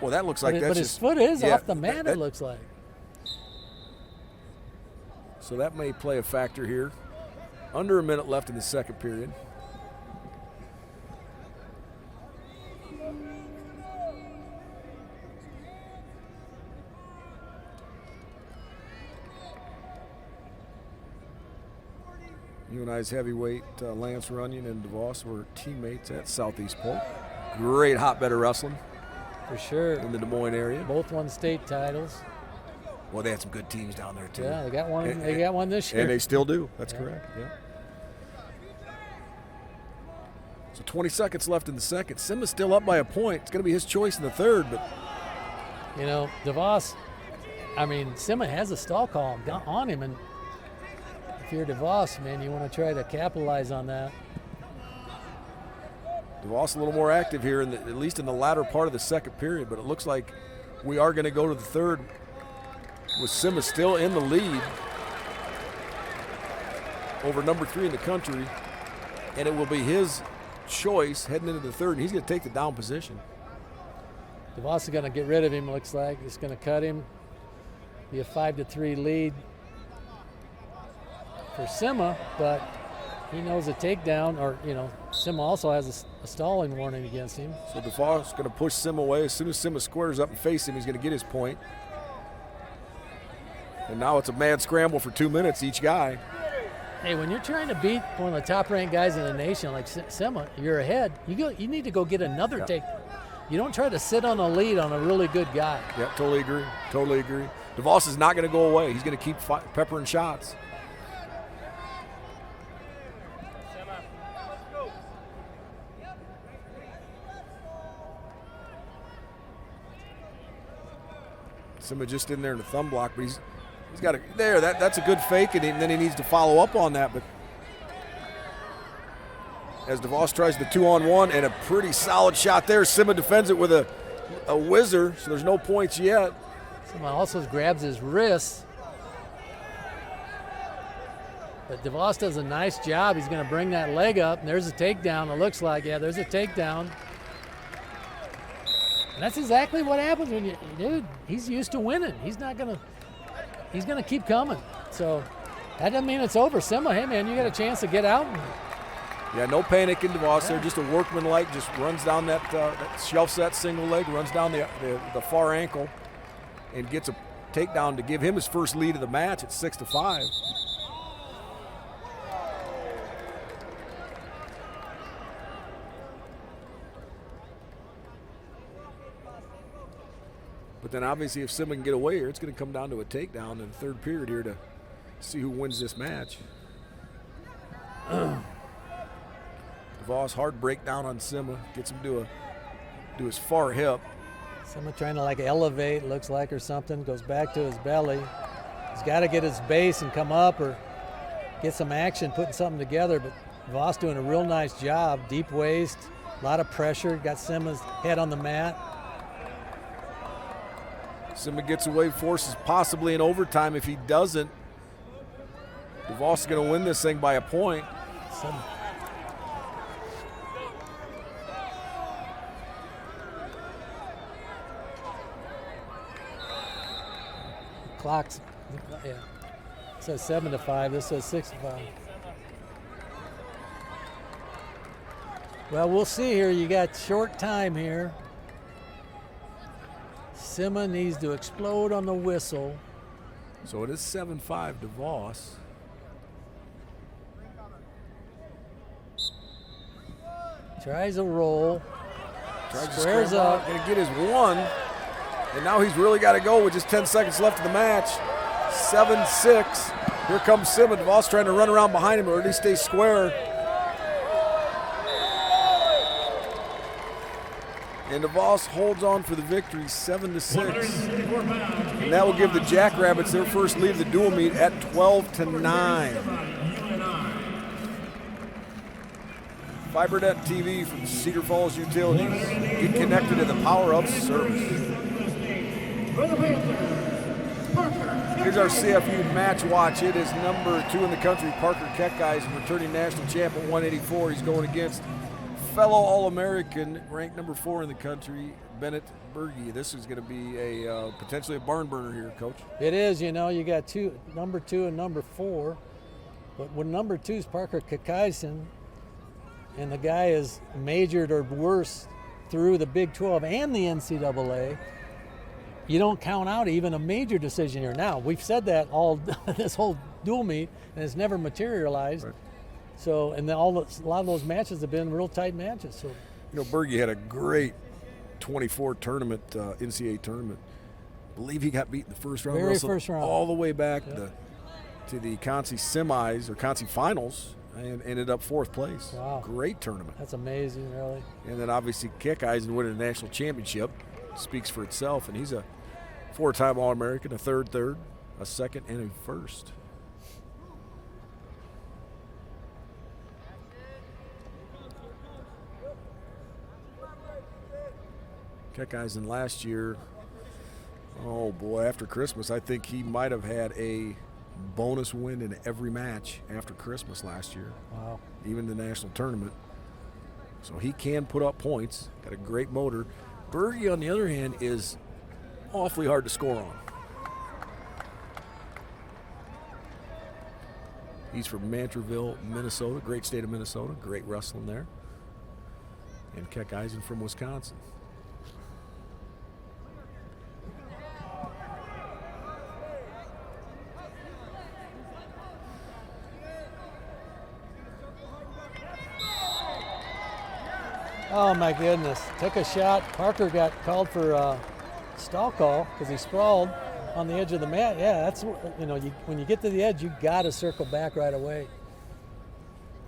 Well, that looks like that's but his foot is off the mat, it looks like. So that may play a factor here. Under a minute left in the second period. UNI's heavyweight Lance Runyon and DeVos were teammates at Southeast Polk. Great hotbed of wrestling. For sure. In the Des Moines area. Both won state titles. Well, they had some good teams down there too. Yeah, they got one. They got one this year. And they still do. That's correct. Yeah. So 20 seconds left in the second. Sima's still up by a point. It's going to be his choice in the third, but you know, DeVos. I mean, Sima has a stall call on him, and if you're DeVos, man, you want to try to capitalize on that. DeVos a little more active here, at least in the latter part of the second period, but it looks like we are going to go to the third with Sima still in the lead over number 3 in the country, and it will be his choice heading into the third, and he's going to take the down position. DeVos is going to get rid of him, looks like. He's going to cut him. Be a 5-3 lead for Sima, but he knows a takedown, or, you know, Sima also has a stalling warning against him. So DeVos is going to push Sima away. As soon as Sima squares up and faces him, he's going to get his point. And now it's a mad scramble for 2 minutes each guy. Hey, when you're trying to beat one of the top-ranked guys in the nation like Sima, you're ahead. You need to go get another take. You don't try to sit on a lead on a really good guy. Yeah, totally agree. Totally agree. DeVos is not going to go away. He's going to keep peppering shots. Sima just in there in the thumb block, but he's got it there. That's a good fake, and then he needs to follow up on that. But as DeVos tries the 2-on-1 and a pretty solid shot there, Sima defends it with a whizzer, so there's no points yet. Sima also grabs his wrist. But DeVos does a nice job. He's going to bring that leg up, and there's a takedown. It looks like, yeah, there's a takedown. And that's exactly what happens when dude, he's used to winning. He's going to keep coming. So that doesn't mean it's over. Sima, hey, man, you got a chance to get out. Yeah, no panic in DeVos there. Just a workmanlike, just runs down that shelf set single leg, runs down the far ankle, and gets a takedown to give him his first lead of the match at 6-5. But then obviously if Sima can get away here, it's going to come down to a takedown in the third period here to see who wins this match. DeVos hard breakdown on Sima, gets him to his far hip. Sima trying to like elevate, looks like, or something, goes back to his belly. He's got to get his base and come up or get some action, putting something together, but DeVos doing a real nice job. Deep waist, a lot of pressure, got Sima's head on the mat. Sima gets away, forces possibly in overtime. If he doesn't, DeVos is going to win this thing by a point. Clock's, yeah. It says 7-5. This says 6-5. Well, we'll see here. You got short time here. Sima needs to explode on the whistle. So it is 7-5 DeVos. Tries a roll. Squares up. Going to get his one. And now he's really got to go with just 10 seconds left of the match. 7-6. Here comes Sima. DeVos trying to run around behind him or at least stay square. And DeVos holds on for the victory, 7-6. And that will give the Jackrabbits their first lead of the dual meet at 12-9. FiberNet TV from Cedar Falls Utilities. Get connected to the power of service. Here's our CFU match watch. It is number 2 in the country, Parker Keckheisen, returning national champ at 184. He's going against fellow All-American, ranked number 4 in the country, Bennett Berge. This is going to be a potentially a barn burner here, Coach. It is. You know, you got number 2 and number 4. But when number 2 is Parker Keckheisen, and the guy is majored or worse through the Big 12 and the NCAA, you don't count out even a major decision here. Now, we've said that all this whole dual meet, and it's never materialized. Right. So, and a lot of those matches have been real tight matches. So, you know, Berge had a great 24 tournament, NCAA tournament. I believe he got beat in the first round. Very first round. All the way back to the Conci semis or Conci finals and ended up 4th place. Wow. Great tournament. That's amazing, really. And then obviously Keckheisen winning the national championship speaks for itself. And he's a 4-time All-American, a third, a second, and a first. Keckheisen last year, oh boy, after Christmas, I think he might have had a bonus win in every match after Christmas last year. Wow. Even the national tournament. So he can put up points, got a great motor. Berge, on the other hand, is awfully hard to score on. He's from Mantorville, Minnesota, great state of Minnesota, great wrestling there. And Keckheisen from Wisconsin. Oh my goodness, took a shot. Parker got called for a stall call because he sprawled on the edge of the mat. Yeah, that's, when you get to the edge, you got to circle back right away.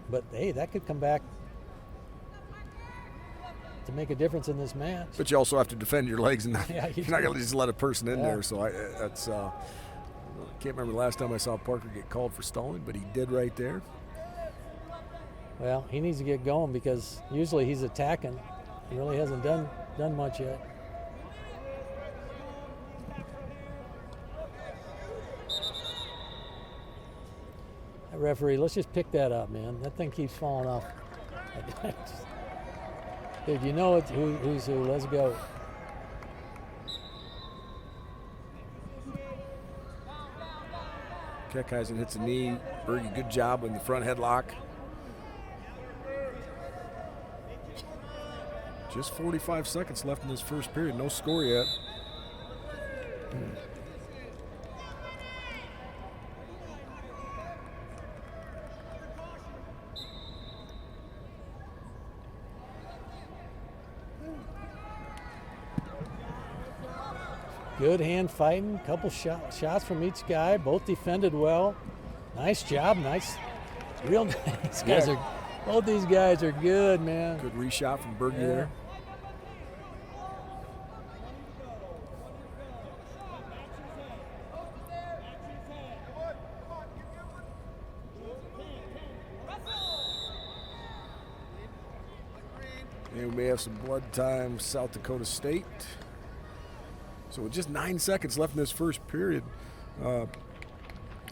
But hey, that could come back to make a difference in this match. But you also have to defend your legs, and Yeah, you're not going to just let a person in Yeah. there. So I can't remember the last time I saw Parker get called for stalling, but he did right there. Well, he needs to get going because usually he's attacking. He really hasn't done much yet. That referee, let's just pick that up, man. That thing keeps falling off. Dude, you know who's who. Let's go. Keckeisen hits a knee. Berge, good job in the front headlock. Just 45 seconds left in this first period. No score yet. Good hand fighting. Couple shots from each guy. Both defended well. Nice job. Nice. Real nice. Both these guys are good, man. Good reshot from Berge there. And we may have some blood time, South Dakota State. So with just 9 seconds left in this first period, I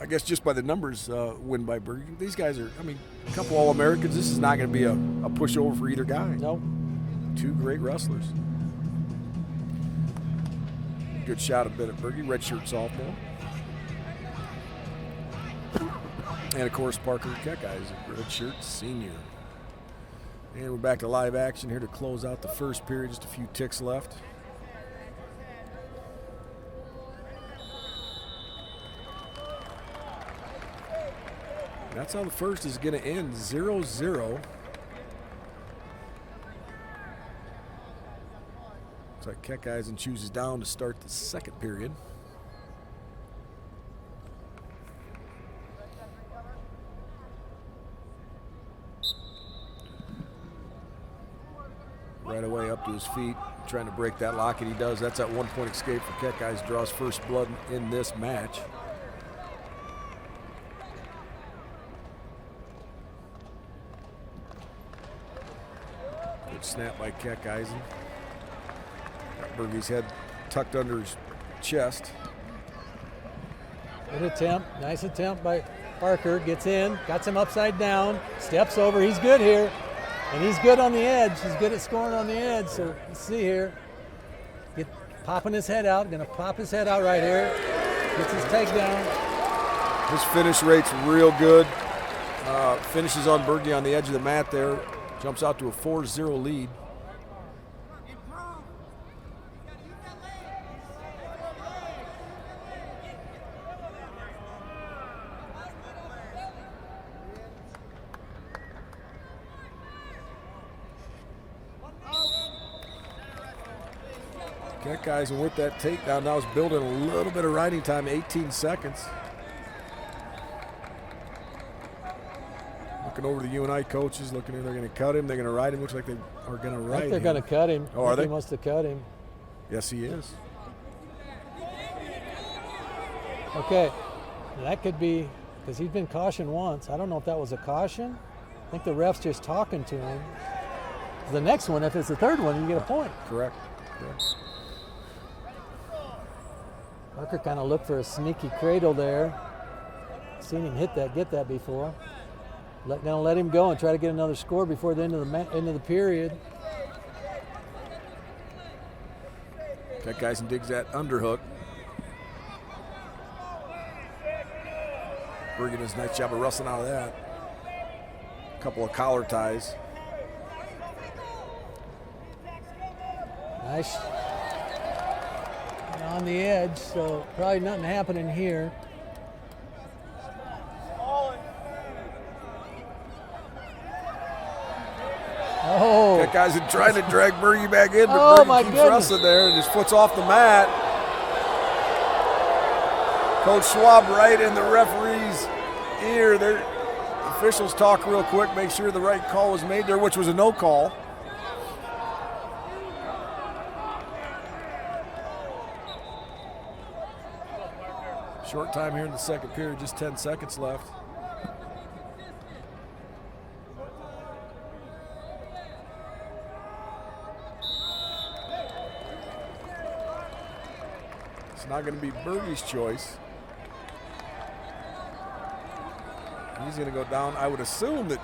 guess just by the numbers, win by Berge. These guys are, a couple All-Americans. This is not going to be a pushover for either guy. Nope. Two great wrestlers. Good shot a bit at Berge, redshirt sophomore. And of course, Parker Keckeisen, redshirt senior. And we're back to live action here to close out the first period. Just a few ticks left. That's how the first is going to end, 0-0. Looks like Keckeisen chooses down to start the second period. Right away up to his feet, trying to break that lock, and he does. That's that 1 point escape for Keckeisen, draws first blood in this match. Good snap by Keckeisen. Got Berge's head tucked under his chest. Good attempt. Nice attempt by Parker. Gets in, got him upside down, steps over. He's good here. And he's good on the edge. He's good at scoring on the edge. So let's see here. Popping his head out. Gonna pop his head out right here. Gets his takedown. His finish rate's real good. Finishes on Berge on the edge of the mat there. Jumps out to a 4-0 lead. Keckeisen with that takedown now is building a little bit of riding time, 18 seconds. Looking over the UNI coaches, looking if they're going to cut him, they're going to ride him. Looks like they are going to ride him. I think they're going to cut him. Oh, are they? He must have cut him. Yes, he is. Okay, that could be, because he's been cautioned once. I don't know if that was a caution. I think the ref's just talking to him. The next one, if it's the third one, you get a point. Correct. Parker kind of looked for a sneaky cradle there. Seen him get that before. Gonna let him go and try to get another score before the end of the period. Keckeisen digs that underhook. Berge does a nice job of wrestling out of that. A couple of collar ties. Nice. And on the edge, so probably nothing happening here. Oh, Keckeisen trying to drag Berge back in, Oh, but my Berge keeps goodness. wrestling there, and his foot's off the mat. Coach Schwab right in the referee's ear. Their officials talk real quick, make sure the right call was made there, which was a no call. Short time here in the second period, just 10 seconds left. It's not going to be Berge's choice. He's going to go down. I would assume that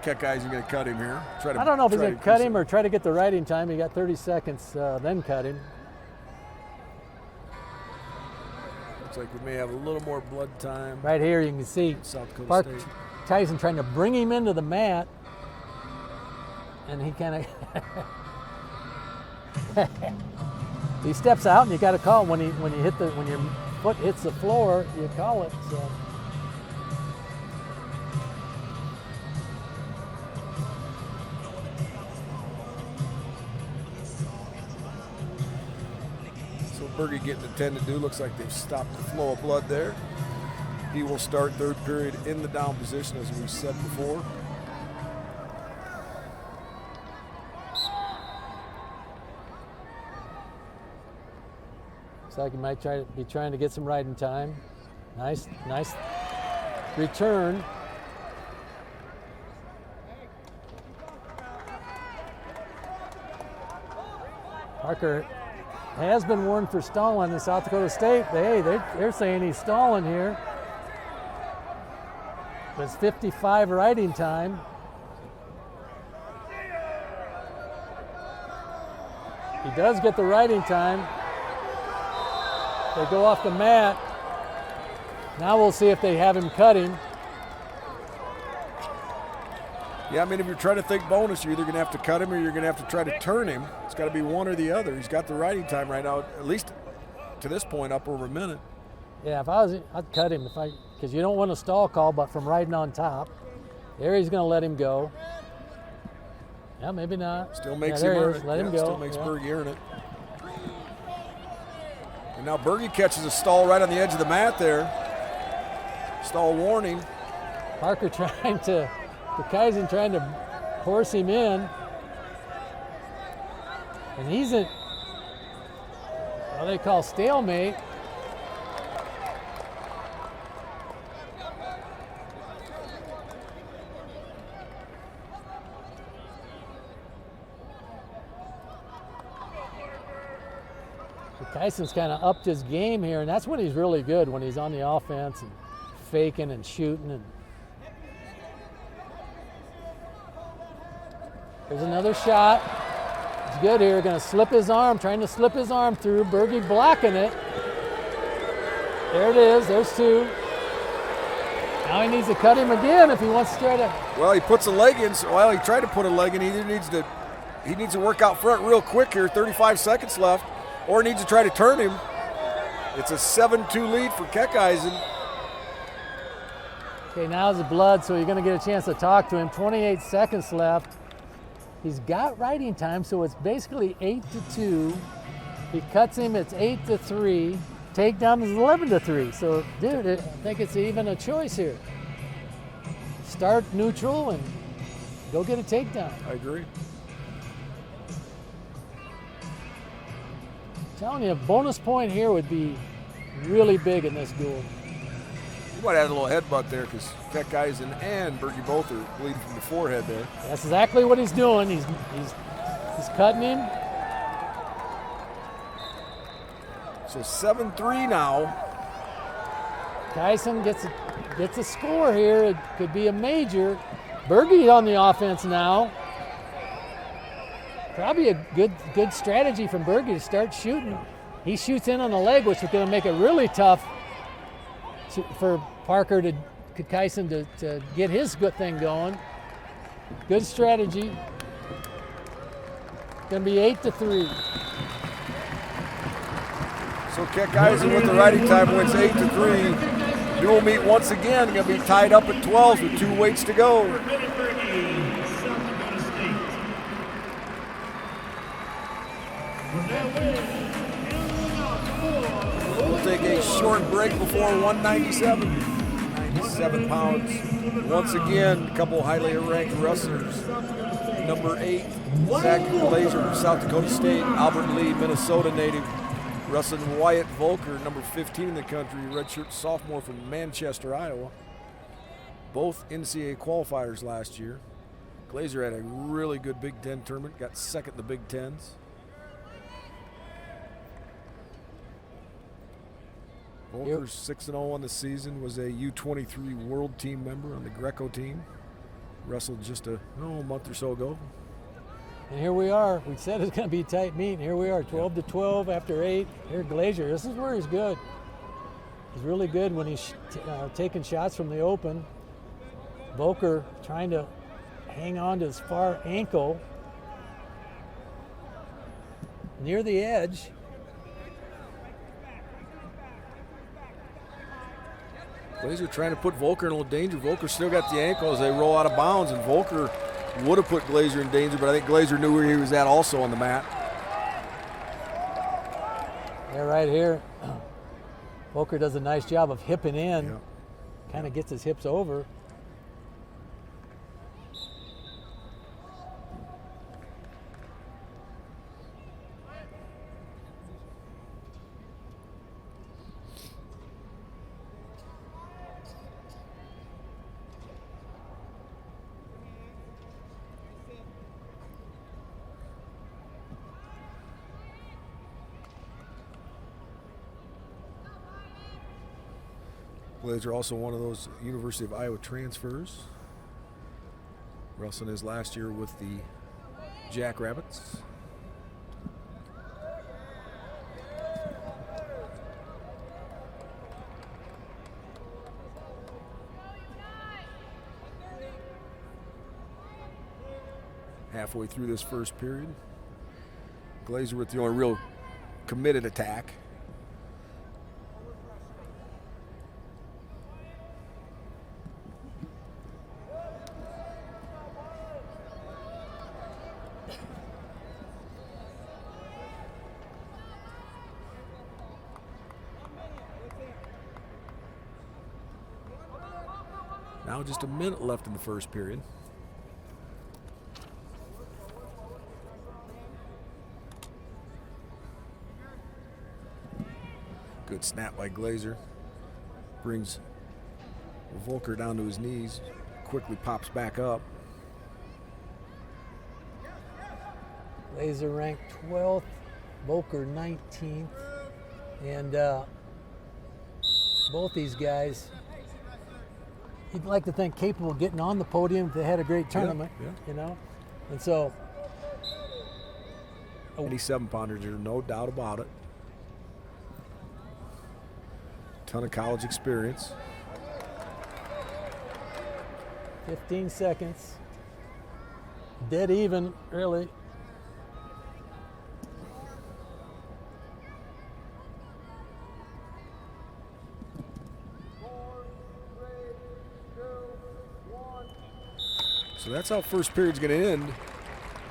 Keckeisen going to cut him here. I don't know if he's going to cut him or try to get the riding time. He got 30 seconds, then cut him. Looks like we may have a little more blood time. Right here you can see South Dakota Park State. Tyson trying to bring him into the mat, and he kind of he steps out, and you got to call when your foot hits the floor. You call it. So. Berge getting the 10 to do. Looks like they've stopped the flow of blood there. He will start third period in the down position, as we said before. Looks like he might be trying to get some riding time. Nice return. Parker has been warned for stalling in South Dakota State. They're saying he's stalling here. But it's 55 riding time. He does get the riding time. They go off the mat. Now we'll see if they have him cut him. Yeah, I mean, if you're trying to think bonus, you're either going to have to cut him or you're going to have to try to turn him. It's got to be one or the other. He's got the riding time right now, at least to this point, up over a minute. Yeah, I'd cut him because you don't want a stall call, but from riding on top. There he's going to let him go. Yeah, maybe not. Still makes him earn it. Let him go. Still makes Berge earn it. And now Berge catches a stall right on the edge of the mat there. Stall warning. Parker Keckeisen trying to horse him in. And he's in what they call stalemate. Kyson's kind of upped his game here, and that's when he's really good, when he's on the offense and faking and shooting. And here's another shot. It's good here. Going to slip his arm, trying to slip his arm through. Berge blocking it. There it is. There's two. Now he needs to cut him again if he wants to try to. Well, he puts a leg in. So, well, he tried to put a leg in. He needs to work out front real quick here. 35 seconds left. Or needs to try to turn him. It's a 7-2 lead for Keckeisen. Okay, now's the blood, so you're going to get a chance to talk to him. 28 seconds left. He's got riding time, so it's basically 8-2. He cuts him, it's 8-3. Takedown is 11-3. So, dude, I think it's even a choice here. Start neutral and go get a takedown. I agree. Telling you, a bonus point here would be really big in this duel. You might add a little headbutt there because Keckeisen and Berge both are bleeding from the forehead there. That's exactly what he's doing. He's cutting him. So 7-3 now. Keckeisen gets a score here. It could be a major. Berge on the offense now. Probably a good strategy from Berge to start shooting. He shoots in on the leg, which is going to make it really tough for Parker Keckeisen to get his good thing going. Good strategy. Going to be 8-3. So Keckeisen with the riding time wins 8-3. Dual meet once again going to be tied up at 12 with 2 weights to go. We'll take a short break before 197. 97 pounds. Once again, a couple highly ranked wrestlers. Number 8, Zach Glazer from South Dakota State, Albert Lee, Minnesota native. Wrestling Wyatt Volker, number 15 in the country, redshirt sophomore from Manchester, Iowa. Both NCAA qualifiers last year. Glazer had a really good Big Ten tournament, got second in the Big Tens. Volker's 6-0 on the season, was a U23 World Team member on the Greco team. Wrestled just a month or so ago. And here we are. We said it's going to be a tight meet. And here we are, 12-12 after 8. Here, Glazer. This is where he's good. He's really good when he's taking shots from the open. Volker trying to hang on to his far ankle near the edge. Glazer trying to put Volker in a little danger. Volker still got the ankle as they roll out of bounds, and Volker would have put Glazer in danger, but I think Glazer knew where he was at also on the mat. Yeah, right here. Volker does a nice job of hipping in. Yeah. Kind of gets his hips over. Glazer also one of those University of Iowa transfers. Wrestling his last year with the Jackrabbits. Halfway through this first period, Glazer with the only real committed attack. Now just a minute left in the first period. Good snap by Glazer. Brings Volker down to his knees. Quickly pops back up. Glazer ranked 12th, Volker 19th. And both these guys, you'd like to think capable of getting on the podium if they had a great tournament, you know? And so. 87-pounders, there's no doubt about it. Ton of college experience. 15 seconds. Dead even, really. So that's how first period's going to end.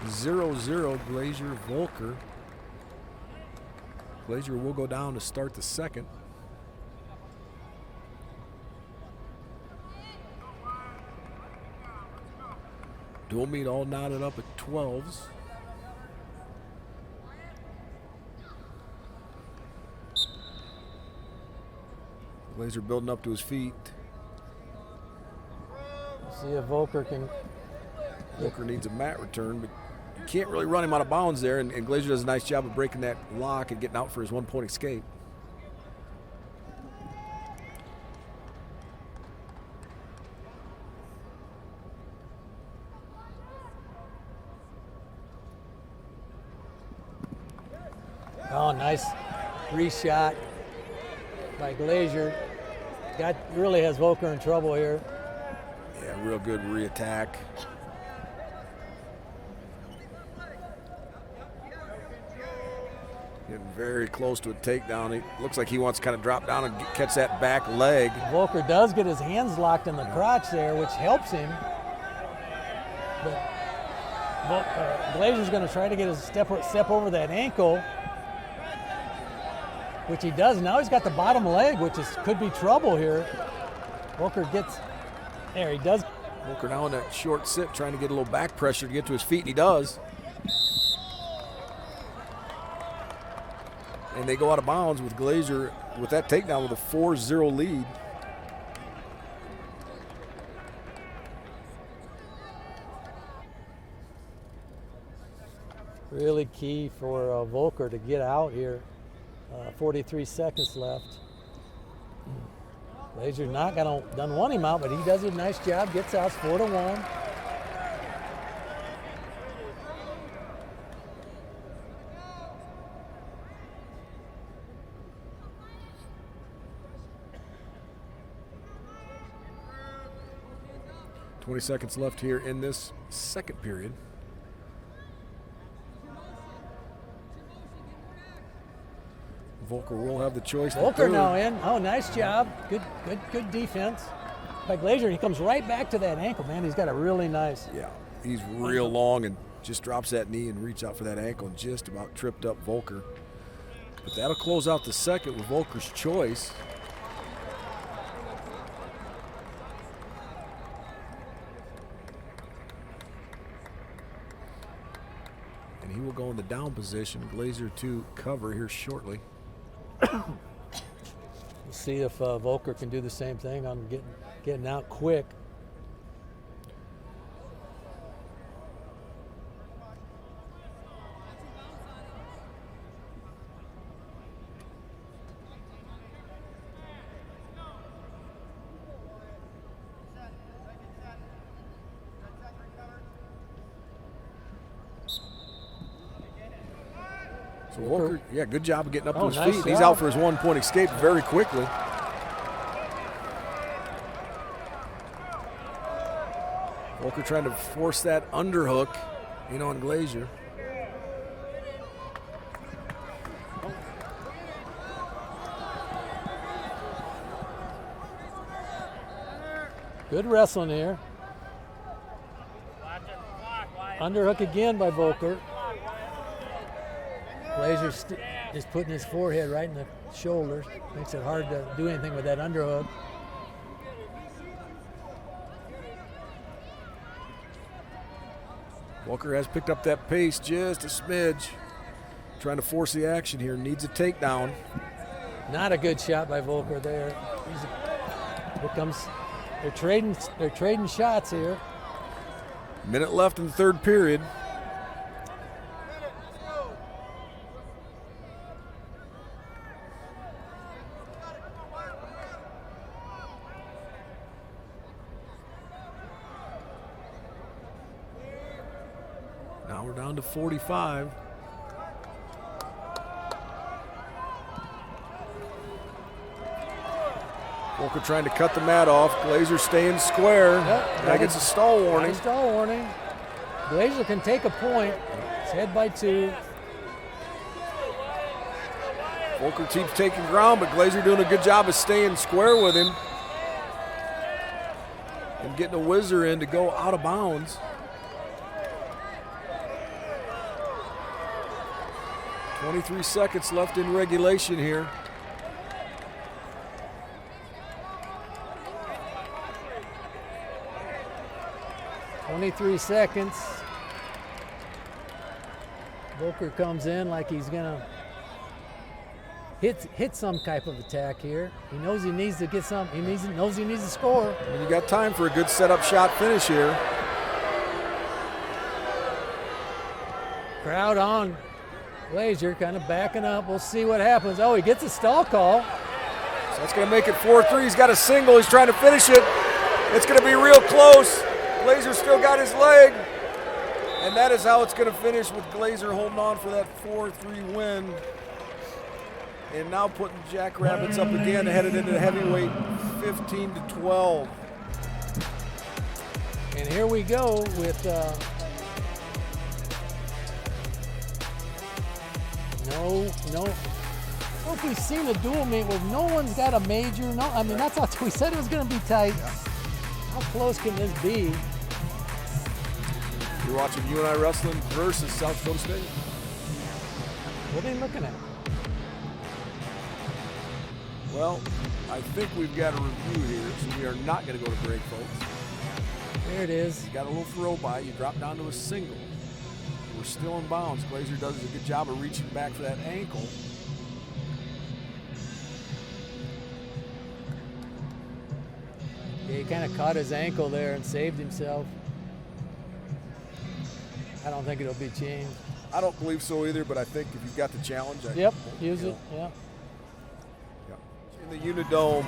0-0, Glazer, Volker. Glazer will go down to start the second. Dual meet all knotted up at 12s. Glazer building up to his feet. See if Volker can. Volker needs a mat return, but you can't really run him out of bounds there, and Glazer does a nice job of breaking that lock and getting out for his 1-point escape. Oh, nice re-shot by Glazer. Really has Volker in trouble here. Yeah, real good re-attack. Getting very close to a takedown. He looks like he wants to kind of drop down and catch that back leg. Volker does get his hands locked in the crotch there, which helps him. But Glazer's going to try to get his step over that ankle. which he does. Now he's got the bottom leg, which could be trouble here. Volker gets, there he does. Volker now in that short sit trying to get a little back pressure to get to his feet, and he does. And they go out of bounds with Glazer with that takedown with a 4-0 lead. Really key for Volker to get out here. 43 seconds left. Glazer's not doesn't want him out, but he does a nice job. Gets out 4-1. .20 seconds left here in this second period. Volker will have the choice. Volker now in. Oh, nice job. Good defense by Glazer. He comes right back to that ankle, man. He's got a really nice. Yeah, he's real long and just drops that knee and reaches out for that ankle and just about tripped up Volker. But that'll close out the second with Volker's choice. And he will go in the down position. Glazer to cover here shortly. We'll see if Volker can do the same thing on getting out quick. So Volker, yeah, good job of getting up to his nice feet. job. He's out for his 1-point escape very quickly. Volker trying to force that underhook, on Glazer. Good wrestling here. Underhook again by Volker. Glazer is putting his forehead right in the shoulders. Makes it hard to do anything with that underhook. Volker has picked up that pace just a smidge. Trying to force the action here. Needs a takedown. Not a good shot by Volker there. Here comes. They're trading shots here. Minute left in the third period. Now we're down to 45. Volker trying to cut the mat off. Glazer staying square. That gets a stall warning. Nice stall warning. Glazer can take a point. It's head by 2. Volker keeps taking ground, but Glazer doing a good job of staying square with him and getting a whizzer in to go out of bounds. .23 seconds left in regulation here. .23 seconds. Volker comes in like he's gonna hit some type of attack here. He knows he needs to get some. Knows he needs to score. And you got time for a good setup shot finish here. Crowd on Glazer, kind of backing up. We'll see what happens. Oh, he gets a stall call. So that's going to make it 4-3. He's got a single. He's trying to finish it. It's going to be real close. Glazer still got his leg. And that is how it's going to finish, with Glazer holding on for that 4-3 win. And now putting Jackrabbits up again, headed into the heavyweight, 15-12. And here we go with no. Look, we've seen a dual meet where no one's got a major. No, I mean that's how we said it was going to be tight. How close can this be? You're watching UNI Wrestling versus South Dakota State. What are they looking at? Well, I think we've got a review here, so we are not going to go to break, folks. There it is. You got a little throw by. You drop down to a single. We're still in bounds. Glazer does a good job of reaching back for that ankle. Yeah, he kind of caught his ankle there and saved himself. I don't think it'll be changed. I don't believe so either, but I think if you've got the challenge, Use it. Yeah. In the Unidome,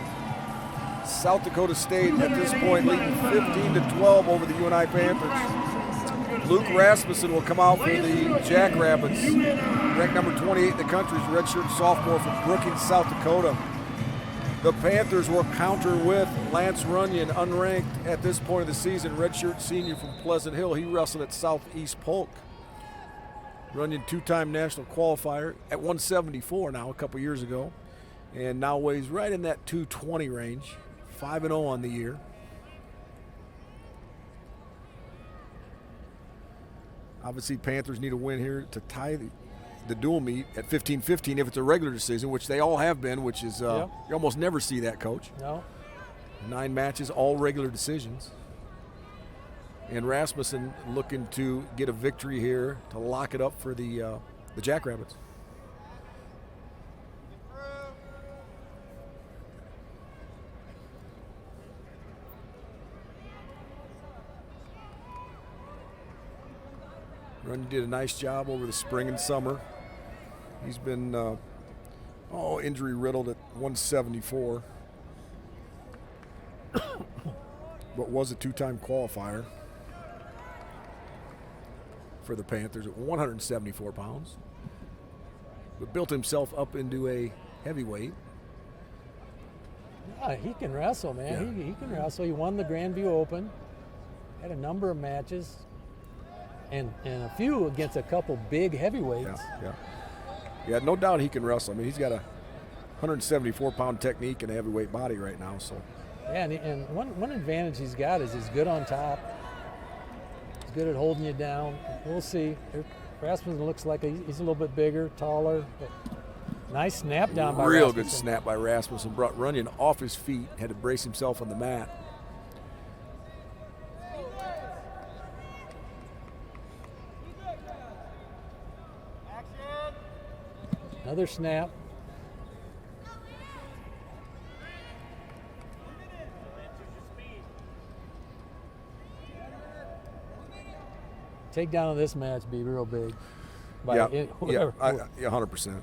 South Dakota State at this point leading 15-12 over the UNI Panthers. Luke Rasmussen will come out for the Jackrabbits. Ranked number 28 in the country, redshirt sophomore from Brookings, South Dakota. The Panthers will counter with Lance Runyon, unranked at this point of the season, redshirt senior from Pleasant Hill. He wrestled at Southeast Polk. Runyon, two-time national qualifier at 174 now, a couple years ago, and now weighs right in that 220 range, 5-0 on the year. Obviously, Panthers need a win here to tie the dual meet at 15-15 if it's a regular decision, which they all have been, which is you almost never see that, Coach. No. 9 matches, all regular decisions. And Rasmussen looking to get a victory here to lock it up for the Jackrabbits. Runyon did a nice job over the spring and summer. He's been injury riddled at 174, but was a 2-time qualifier for the Panthers at 174 pounds, but built himself up into a heavyweight. Yeah, he can wrestle, man. He can wrestle. He won the Grandview Open, had a number of matches, and a few against a couple big heavyweights. Yeah, no doubt he can wrestle. I mean, he's got a 174-pound technique and a heavyweight body right now. So. Yeah, and one advantage he's got is he's good on top. He's good at holding you down. We'll see. Rasmussen looks like he's a little bit bigger, taller. But nice snap down by Real Rasmussen. good snap by Rasmussen. Brought Runyon off his feet, had to brace himself on the mat. Another snap. Takedown of this match be real big. Yeah, 100%.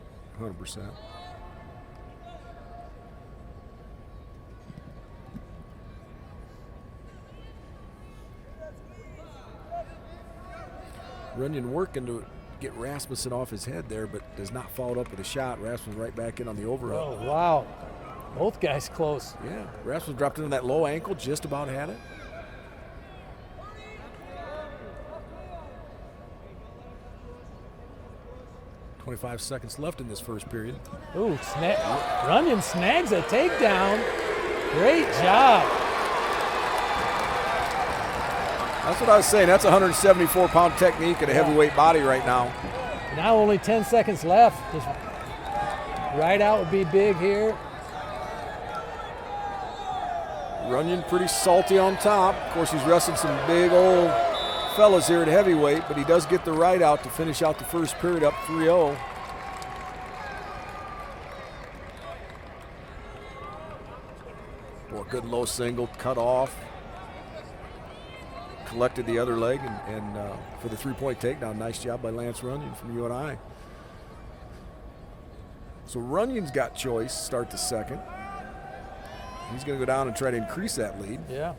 Runyon working to get Rasmussen off his head there, but does not follow it up with a shot. Rasmussen right back in on the over-up. Oh, wow. Both guys close. Yeah, Rasmussen dropped in on that low ankle, just about had it. .25 seconds left in this first period. Ooh, Runyon snags a takedown. Great job. That's what I was saying. That's a 174-pound technique and a heavyweight body right now. Now only 10 seconds left. Just right out would be big here. Runyon pretty salty on top. Of course, he's wrestling some big old fellas here at heavyweight, but he does get the right out to finish out the first period up 3-0. Boy, good low single, cut off. Collected the other leg and for the 3-point takedown. Nice job by Lance Runyon from UNI. So Runyon's got choice, start the second. He's going to go down and try to increase that lead. Yeah.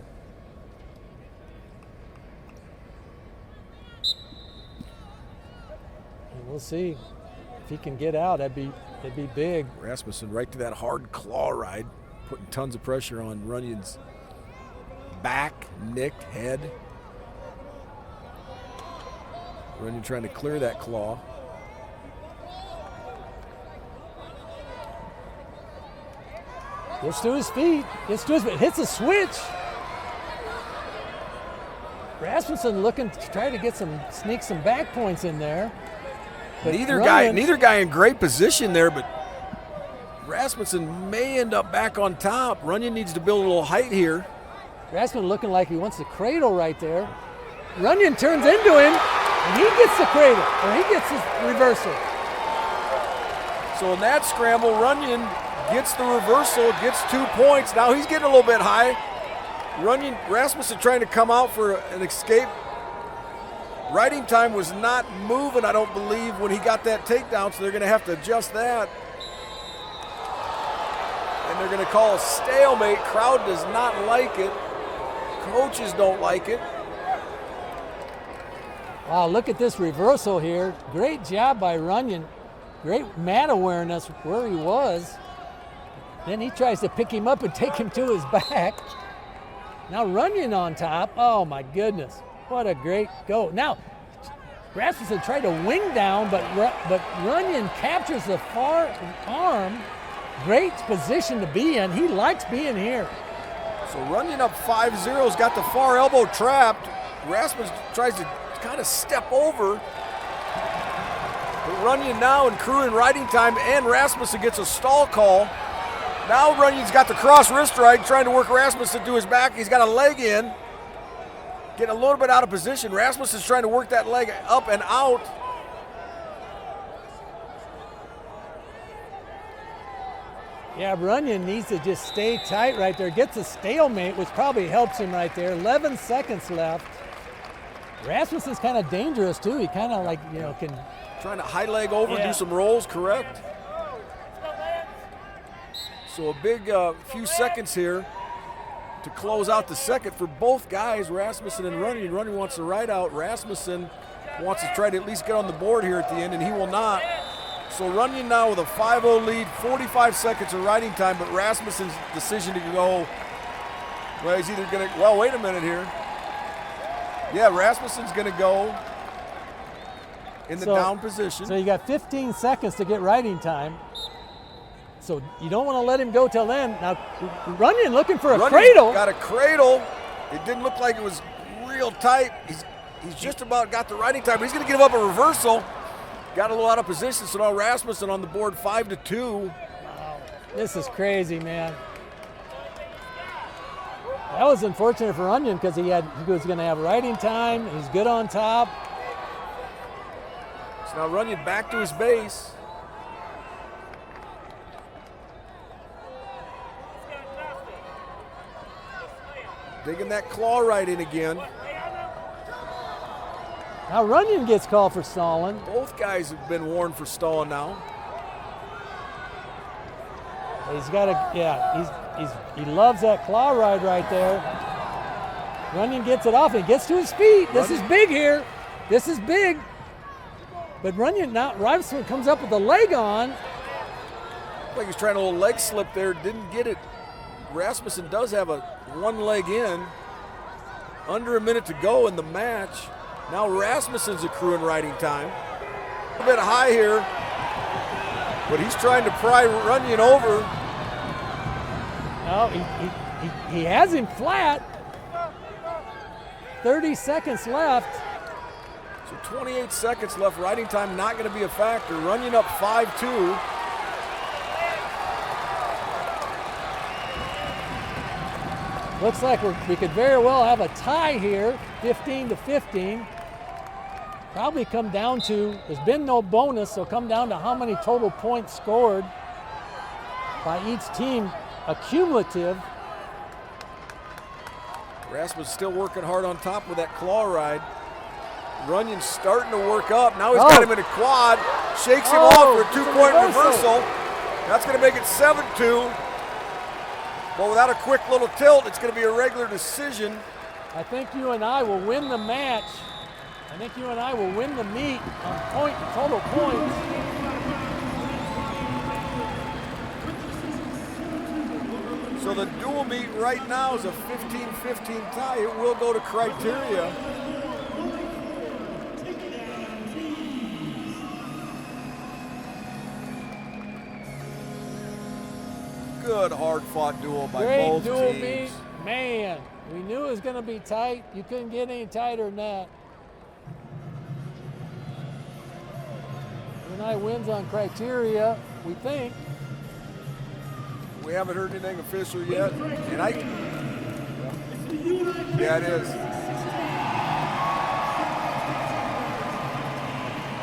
And we'll see if he can get out. That'd be big. Rasmussen right to that hard claw ride, putting tons of pressure on Runyon's back, neck, head. Runyon trying to clear that claw. Gets to his feet. Hits a switch. Rasmussen looking to try to sneak some back points in there. But Neither guy in great position there, but Rasmussen may end up back on top. Runyon needs to build a little height here. Rasmussen looking like he wants the cradle right there. Runyon turns into him, and he gets the cradle, or he gets his reversal. So in that scramble, Runyon gets the reversal, gets 2 points. Now he's getting a little bit high. Rasmussen trying to come out for an escape. Riding time was not moving, I don't believe, when he got that takedown, so they're going to have to adjust that. And they're going to call a stalemate. Crowd does not like it. Coaches don't like it. Wow, look at this reversal here. Great job by Runyon. Great mat awareness where he was. Then he tries to pick him up and take him to his back. Now Runyon on top. Oh my goodness, what a great go. Now, Rasmussen tried to wing down, but Runyon captures the far arm. Great position to be in. He likes being here. So Runyon up 5-0, has got the far elbow trapped. Rasmussen tries to kind of step over. But Runyon now in crew and riding time, and Rasmussen gets a stall call. Now Runyon's got the cross wrist strike, trying to work Rasmussen to his back. He's got a leg in. Getting a little bit out of position. Rasmussen's trying to work that leg up and out. Yeah, Runyon needs to just stay tight right there. Gets a stalemate, which probably helps him right there. 11 seconds left. Rasmussen's kind of dangerous too. He kind of can. Trying to high leg over, do some rolls, correct? So a big few seconds here to close out the second for both guys, Rasmussen and Runyon. Runyon wants to ride out. Rasmussen wants to try to at least get on the board here at the end, and he will not. So Runyon now with a 5-0 lead, 45 seconds of riding time, but Rasmussen's decision to go, well, he's either going to, well, wait a minute here. Yeah, Rasmussen's going to go in the down position. So you got 15 seconds to get riding time. So you don't want to let him go till then. Now, Runyon looking for a cradle. Got a cradle. It didn't look like it was real tight. He's just about got the riding time. He's going to give up a reversal. Got a little out of position, so now Rasmussen on the board 5-2. Wow. This is crazy, man. That was unfortunate for Runyon because he was going to have riding time. He's good on top. So now Runyon back to his base. Digging that claw right in again. Now Runyon gets called for stalling. Both guys have been warned for stalling now. He's got he loves that claw ride right there. Runyon gets it off and gets to his feet. This is big here. This is big. But Runyon now, Rasmussen comes up with the leg on. Looked like he's trying a little leg slip there, didn't get it. Rasmussen does have a one leg in. Under a minute to go in the match. Now Rasmussen's accruing riding time. A bit high here, but he's trying to pry Runyon over. No, he has him flat. 30 seconds left. So 28 seconds left. Riding time not going to be a factor. Runyon up 5-2. Looks like we could very well have a tie here, 15-15. Probably come down to, there's been no bonus, so come down to how many total points scored by each team, accumulative. Rasmus still working hard on top with that claw ride. Runyon's starting to work up. Now he's got him in a quad, shakes him off for a 2-point reversal. That's going to make it 7-2. But without a quick little tilt, it's going to be a regular decision. I think you and I will win the match. I think you and I will win the meet on total points. So the dual meet right now is a 15-15 tie. It will go to criteria. Good hard-fought duel by both teams. Great dual meet. Man, we knew it was going to be tight. You couldn't get any tighter than that. You and I wins on criteria, we think. We haven't heard anything official yet. And yeah, it is.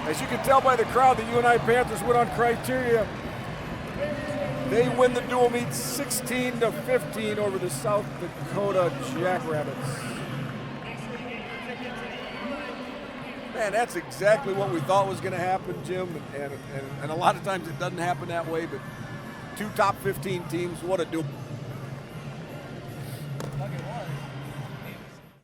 As you can tell by the crowd, the UNI Panthers went on criteria. They win the dual meet 16-15 over the South Dakota Jackrabbits. Man, that's exactly what we thought was going to happen, Jim. And a lot of times it doesn't happen that way, but 2 top 15 teams, what a duel.